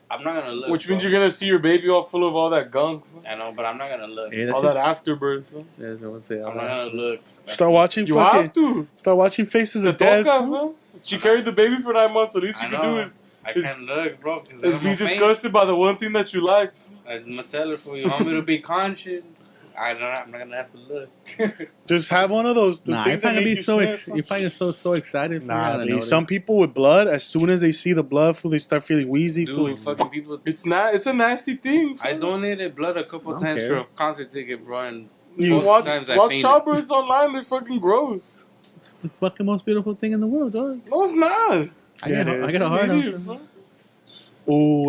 I'm not gonna look. Which means bro. you're gonna see your baby all full of all that gunk, I know, but I'm not gonna look. Hey, that's all just, that afterbirth. that's what I say. I'm not gonna look. Start watching You fucking. have to. Start watching Faces The of Death. toca, fool. man. She carried the baby for 9 months. The least you I can do know. is I It's- can't look, bro. Cause is I'm be a fan. disgusted by the one thing that you liked. I'm gonna tell her for you. Want me to be conscious? I'm not gonna have to look. Just have one of those. The Nah, you're things that probably make gonna be you so sniff. you're probably so excited. For Nah, it. dude, some people with blood, as soon as they see the blood, fool, they start feeling wheezy. Fool. Dude, fucking people. It's not. It's a nasty thing. I donated blood a couple I don't times care. for a concert ticket, bro, and You both watch times I watch fainted. childbirths online. They're fucking gross. It's the fucking most beautiful thing in the world, dog. No, it's not. I Yeah, get it I is. get a hard Idiot, on. fool.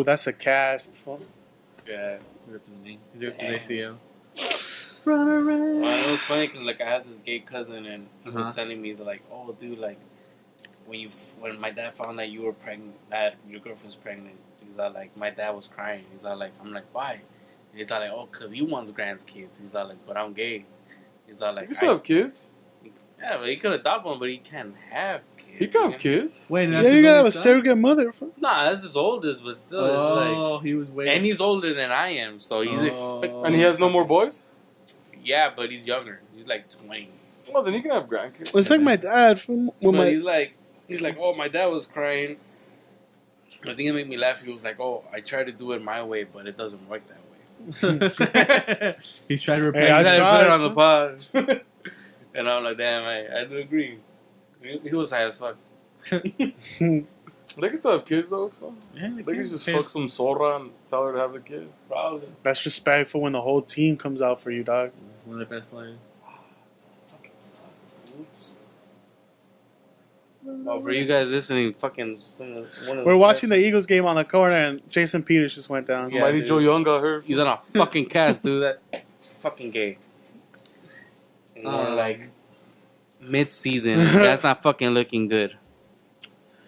Ooh, that's a cast. Fool. Yeah. He's ripped his Yeah. ACL. Run around. Well, it was funny because like I had this gay cousin and he Uh-huh. was telling me he's like, oh, dude, like when my dad found that you were pregnant, that your girlfriend's pregnant, he's all like, my dad was crying. He's all like, I'm like, why? And he's all like, oh, cause he wants grandkids. He's all like, but I'm gay. He's all You like, can still have kids. yeah, but he could adopt one, but he can't have kids. He can have kids. Wait, Yeah, you gotta have a surrogate mother. Fool. Nah, that's his oldest, but still, it's Oh, he was like, waiting. and he's older than I am, so he's Oh. expecting. And he has no more boys. Yeah, but he's younger. He's like 20. Well, then he can have grandkids. It's like my dad. Fool, when But my, he's like, oh, my dad was crying. The thing that made me laugh, he was like, oh, I tried to do it my way, but it doesn't work that way. He's trying to Hey, repair. I I tried to tried, put it on the fool. pod. And I'm like, damn, I do agree. He was high as fuck. They can still have kids though. So. Yeah, They can just fuck some Sora and tell her to have the kid. Probably. that's respectful when the whole team comes out for you, dog. He's one of the best players. Fucking sucks, dudes. Oh, for you guys listening, fucking. We're watching the Eagles game on the corner, and Jason Peters just went down. Yeah, Mighty dude. Joe Young got hurt. He's on a fucking cast, dude. That's fucking gay. And we're like mid-season. That's not fucking looking good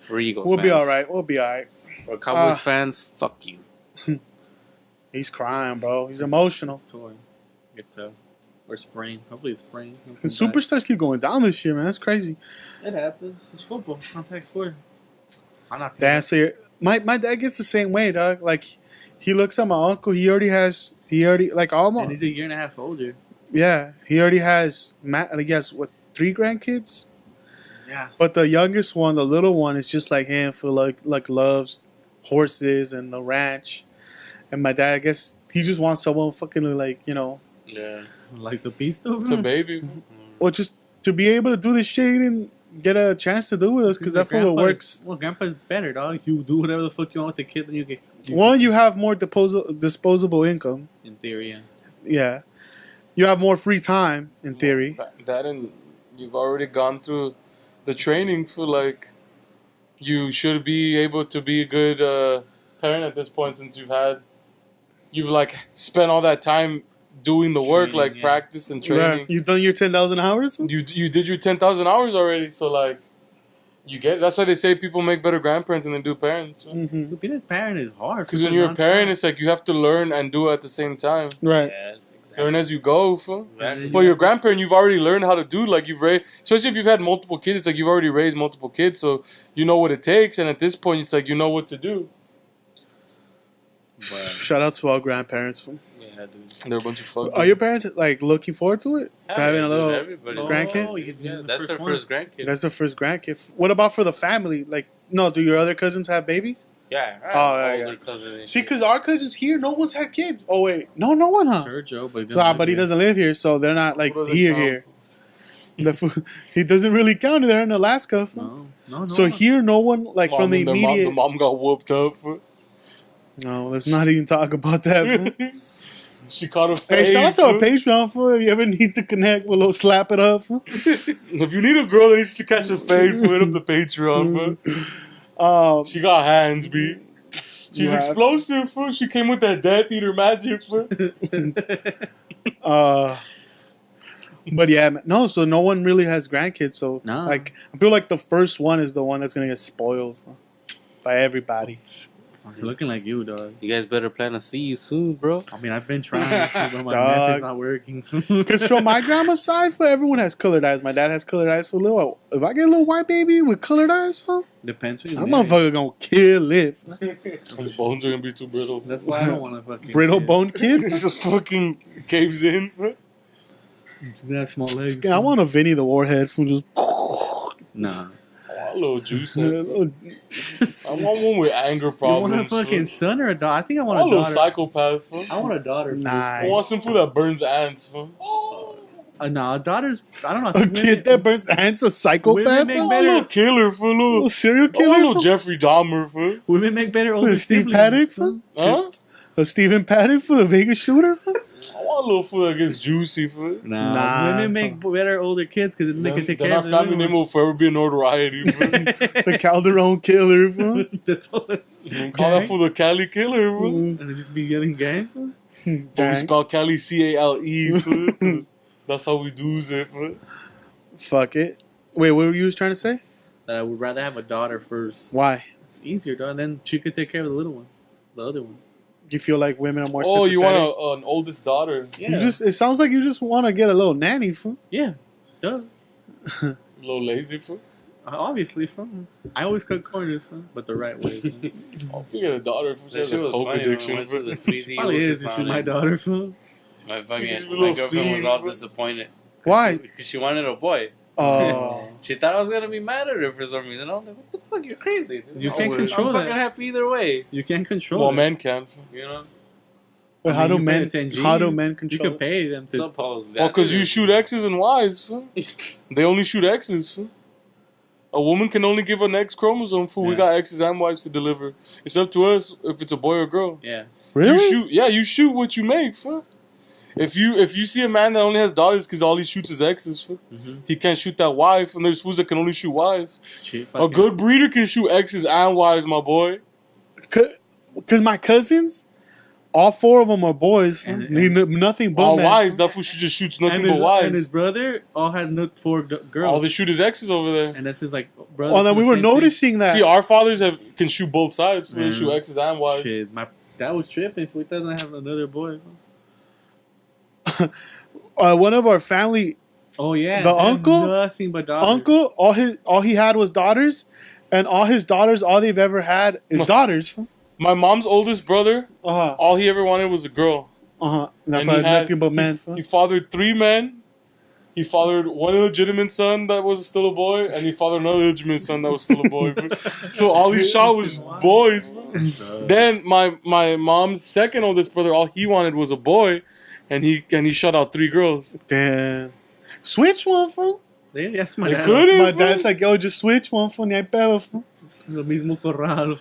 for Eagles We'll fans. be all right. We'll be all right. For Cowboys Ah. fans, fuck you. He's crying, bro. He's emotional. It's torn. Get to or sprain. Hopefully it's sprain. Because superstars keep going down this year, man. That's crazy. It happens. It's football. Contact sport. I'm not. Damn, so my dad gets the same way, dog. Like, he looks at my uncle. He already, like, And almost. he's a year and a half older. Yeah, he already has, I guess, what, 3 grandkids? Yeah. But the youngest one, the little one, is just like him, for like loves horses and the ranch. And my dad, I guess, he just wants someone fucking like, Yeah. Like the beast of It's a baby. or just to be able to do this shit he didn't get a chance to do with us because that fool works. Well, grandpa's better, dog. You do whatever the fuck you want with the kid, then you get. One, you have more disposable income. In theory, yeah. Yeah. You have more free time, in theory. That and you've already gone through the training for like. You should be able to be a good parent at this point since you've like spent all that time doing the work, Training, like yeah. practice and Right. training. You've done your 10,000 hours? You did your 10,000 hours already, so like you get. That's why they say people make better grandparents than they do parents. Mm-hmm. Being a parent is hard. Because when you're a parent, it's like you have to learn and do it at the same time. Right. Yes, exactly. Learn as you go. Fool. Exactly. Well, your grandparent, you've already learned how to do. Like you've raised, especially if you've had multiple kids. It's like you've already raised multiple kids, so you know what it takes. And at this point, it's like you know what to do. Shout out to all grandparents. Yeah, dude. They're a bunch of fuck. Are your parents like looking forward to it? Yeah, To having a dude, little everybody. grandkid? Oh, you get to Yeah, use the that's their one. first grandkid. That's the first grandkid. What about for the family? Like, no, do your other cousins have babies? Yeah, I have Oh, older cousins and See, shit. because our cousins here, no one's had kids. Oh, wait. No one, huh? Sure, Joe, but he doesn't. Nah, live but he here. doesn't live here, so they're not like Who doesn't here. count? He doesn't really count. They're in Alaska. No. So here, no one, like, from the immediate... the mom got whooped up. Fool. No, let's not even talk about that. Fool. She caught a Hey, fade. shout out to our fool. Patreon, fool. If you ever need to connect, we'll slap it up, fool. If you need a girl that needs to catch a fade, fool, hit up the Patreon. Fool. She got hands, B. She's You have- explosive, fool. She came with that Death Eater magic, fool. But yeah, man, no. So no one really has grandkids. So No. like, I feel like the first one is the one that's gonna get spoiled by everybody. It's looking like you, dog. You guys better plan to see you soon, bro. I mean, I've been trying, but my Dog. method's not working. Because from my grandma's side, for everyone has colored eyes. My dad has colored eyes for little. If I get a little white baby with colored eyes, huh, Depends who you that marry. motherfucker gonna kill it. His bones are gonna be too brittle. That's why I don't want to fucking... Brittle kid. bone kid. He just fucking caves in, bro. He's gonna have small legs. Yeah, I want a Vinny the Warhead who just. Nah. A little juice. a I little- want one with anger You problems. want a fucking fool. son or a daughter? I think I I want want a a little daughter. psychopath. Fool. I want a daughter. fool. Nice. I want some food that burns ants. Fool. No, daughters. I don't know. A kid that burns ants, a psychopath. Women make fool? A better- little killer, fool. A little serial I want a killer. little fool? Jeffrey Dahmer, fool. Women make better older Steve siblings. Paddock. fool. fool? Huh? A Stephen Paddock for the Vegas shooter. Fool? I want a little food that gets juicy, fool. Nah, women make better older kids because then they can take Then care our of family them. name will forever be a notoriety, fool. The Calderon killer. Fool? That's all. You can call that fool the Cali killer, fool. Mm, And just be getting gang. But we dang. spell Cali C-A-L-E, fool. That's how we do it, fool. Fuck it. Wait, what were you trying to say? That I would rather have a daughter first. Why? It's easier, dog. And then she could take care of the little one, the other one. You feel like women are more Oh, you sympathetic? want an oldest daughter. Yeah. You just. It sounds like you just want to get a little nanny. Fool. Yeah. Duh. A little lazy, fool. Obviously, fun. I always cut corners, fun, but the right way. Fun. Oh, you get a daughter, fool. She That has shit a was coke funny when we addiction, went to fool. the 3D Probably is if ultrasound she's my and daughter, fun. My She's a fucking little my girlfriend was all fiend, bro. disappointed. Why? Because she wanted a boy. Oh. She thought I was gonna be mad at her for some reason. I was like, "What the fuck? You're crazy." Dude. You can't control I'm fucking that. happy either way. You can't control Well, it. men can. Fool. You know. Wait, how I mean, do you pay men? attention. How do men You control? can pay them to. Suppose. Well, because you shoot X's and Y's, fool. They only shoot X's, fool. A woman can only give an X chromosome, fool. We Yeah. got X's and Y's to deliver. It's up to us if it's a boy or girl. Yeah. Really? You shoot, yeah, you shoot what you make, fool. If you see a man that only has daughters because all he shoots is X's, fool, he can't shoot that Y. And there's fools that can only shoot Y's. Shit, A good breeder can shoot X's and Y's, my boy. Because my cousins, all four of them are boys. And- Need nothing but All men. Y's, that fool just shoots nothing but And his Y's. brother all has four girls. All they shoot is X's over there. And that's his like brother. Oh, then from we the were same thing. noticing that. See, our fathers can shoot both sides. Fool. They Mm. shoot X's and Y's. Shit, my dad was tripping if he doesn't have another boy. One of our family Oh yeah, The they have uncle? nothing but daughters. uncle, all he had was daughters, and all his daughters, all they've ever had is daughters. My mom's oldest brother, Uh huh. all he ever wanted was a girl. That's And why he had- nothing but men. He fathered 3 men. He fathered one illegitimate son that was still a boy, and he fathered another illegitimate son that was still a boy. So all he shot was boys. Then my mom's second oldest brother, all he wanted was a boy, and he shot out 3 girls. Damn. Switch one, fool. That's my They dad. couldn't. My dad's like, yo, just switch one, fool. Ni hay pedo, fool. Lo mismo corral.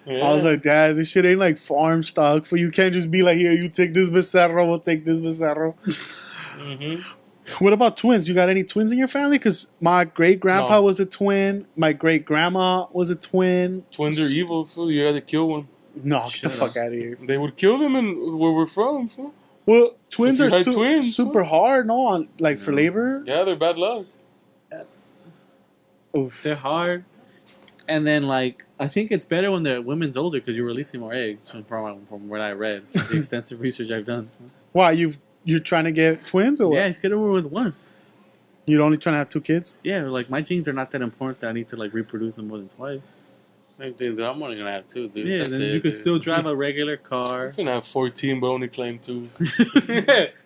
Yeah. I was like, Dad, this shit ain't like farm stock. For you can't just be like, here, you take this becerro, we'll take this becerro. What about twins? You got any twins in your family? Because my great grandpa No. was a twin. My great grandma was a twin. Twins are evil, fool. You gotta kill one. No, get the Shut fuck out of here. They would kill them in where we're from, fool. Well, twins If are you had twins, super hard, no, on like for labor. Yeah, they're bad luck. Oof. They're hard. And then like I think it's better when the women's older because you're releasing more eggs from what I read, the extensive research I've done. Why you're trying to get twins or what? Yeah, you get over with once. You're only trying to have 2 kids. Yeah, like my genes are not that important that I need to like reproduce them more than twice. Same thing, dude. I'm only gonna have 2, dude. Yeah, That's then it, you could dude. still drive a regular car, I'm gonna have 14, but only claim 2.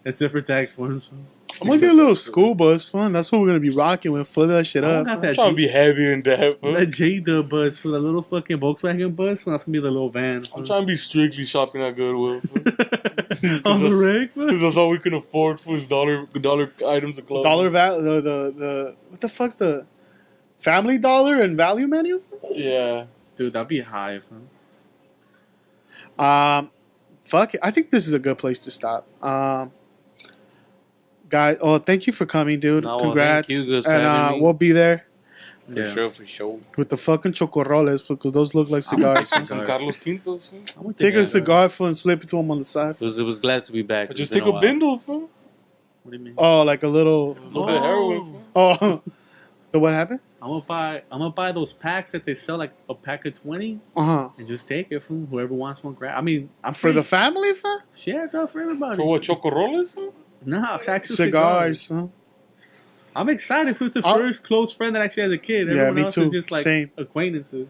except for tax forms. I'm gonna get a little school bus, fun. That's what we're gonna be rocking with. Fill that shit I up. don't got fun. that I'm trying to be heavy in that, fool. That J-Dub bus for the little fucking Volkswagen bus. That's gonna be the little van. I'm trying to be strictly shopping at Goodwill, fool. on the rig. Because that's all we can afford for is dollar items of clothing. The what the fuck's the Family Dollar and Value Menu? Yeah. Dude, that'd be high. Huh? Fuck it. I think this is a good place to stop. Guys, thank you for coming, dude. No, well, Congrats. thank you, good for and having me. we'll be there For sure. with the fucking chocorroles because those look like cigars. Some Carlos Quintos, fool. I'm gonna Take a a cigar fool, and slip it to him on the side. It was glad to be back. Or just It's take been a while. bindle, fool. What do you mean? Oh, like a little. A little bit of heroin, fool. Oh, the what happened? I'm gonna buy those packs that they sell like a pack of 20 and just take it from whoever wants one. Grab. I mean, I'm For the family, fam? yeah, no, for everybody. For what, chocorroles? Nah, it's actually Cigars, fam. I'm excited for the first close friend that actually has a kid. Everyone me else too. is just like Same. acquaintances.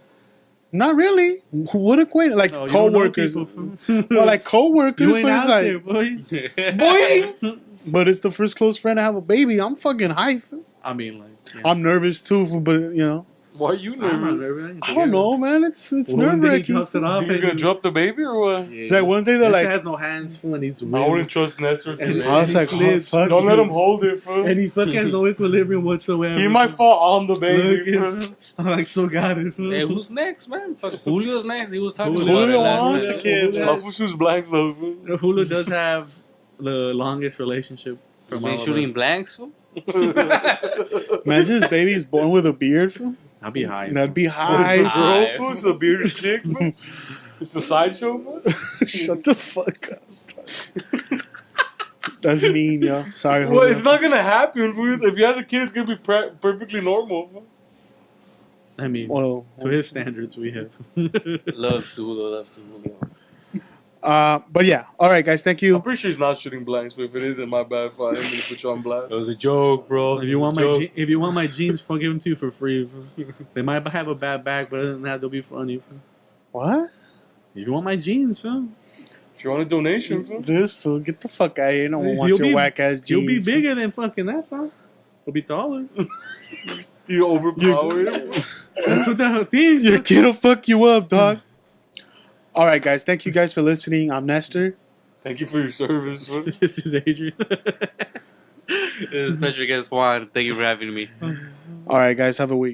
Not really. What acquaintance? Like Oh, you don't know co-workers. people, Well, like co-workers, you ain't but it's out like, there, boy. boy. But it's the first close friend to have a baby. I'm fucking hyped. I mean, like, yeah. I'm nervous too, but you know, Why are you I'm not nervous? nervous. I don't know, man. It's Well, nerve one day he wracking. drops it off. Think you're gonna drop the baby or what? Yeah. It's like one day they're That shit like, has no hands for and he's I weird. wouldn't trust Nestor. And- I was he like, oh, slips. fuck Don't you. let him hold it, fool. And he fucking has no equilibrium whatsoever. He might fall on the Look baby. at him. I'm like, so got it. Hey, who's next, man? Fuck, Julio's next. He was talking Julio about it last wants night. a kid. Julio- Lafusus blanks though, fool. Hulu does have the longest relationship from You all ain't of shooting us. blanks, fool? Imagine his baby's born with a beard. Fool. I'll be high. That'd be It's a high. girl, fool. It's a bearded chick, fool. It's a sideshow, fool. Shut the fuck up. That's mean, yo. Sorry, Well, Julio. it's not gonna happen, fool. If he has a kid, it's gonna be perfectly normal, fool. I mean, Well, to his standards, we have. Love Julio, love Julio. but yeah. All right, guys. Thank I'm you. pretty sure he's not shooting blanks, but if it isn't, my bad. I didn't mean to put you on blast. It was a joke, bro. If you want if you want my jeans, I'll give them to you for free. They might have a bad back, but other than that, they'll be funny. What? If you want my jeans, Phil, If you want a donation, fool. This fool. Get the fuck out of here. No one You'll wants your be- whack ass jeans. you'll be bigger than fucking that, Phil. You'll be taller. You overpower him. That's what the thing. Your kid will fuck you up, dog. All right, guys. Thank you guys for listening. I'm Nestor. Thank you for your service, fool. This is Adrian. This is special guest Juan. Thank you for having me. All right, guys. Have a week.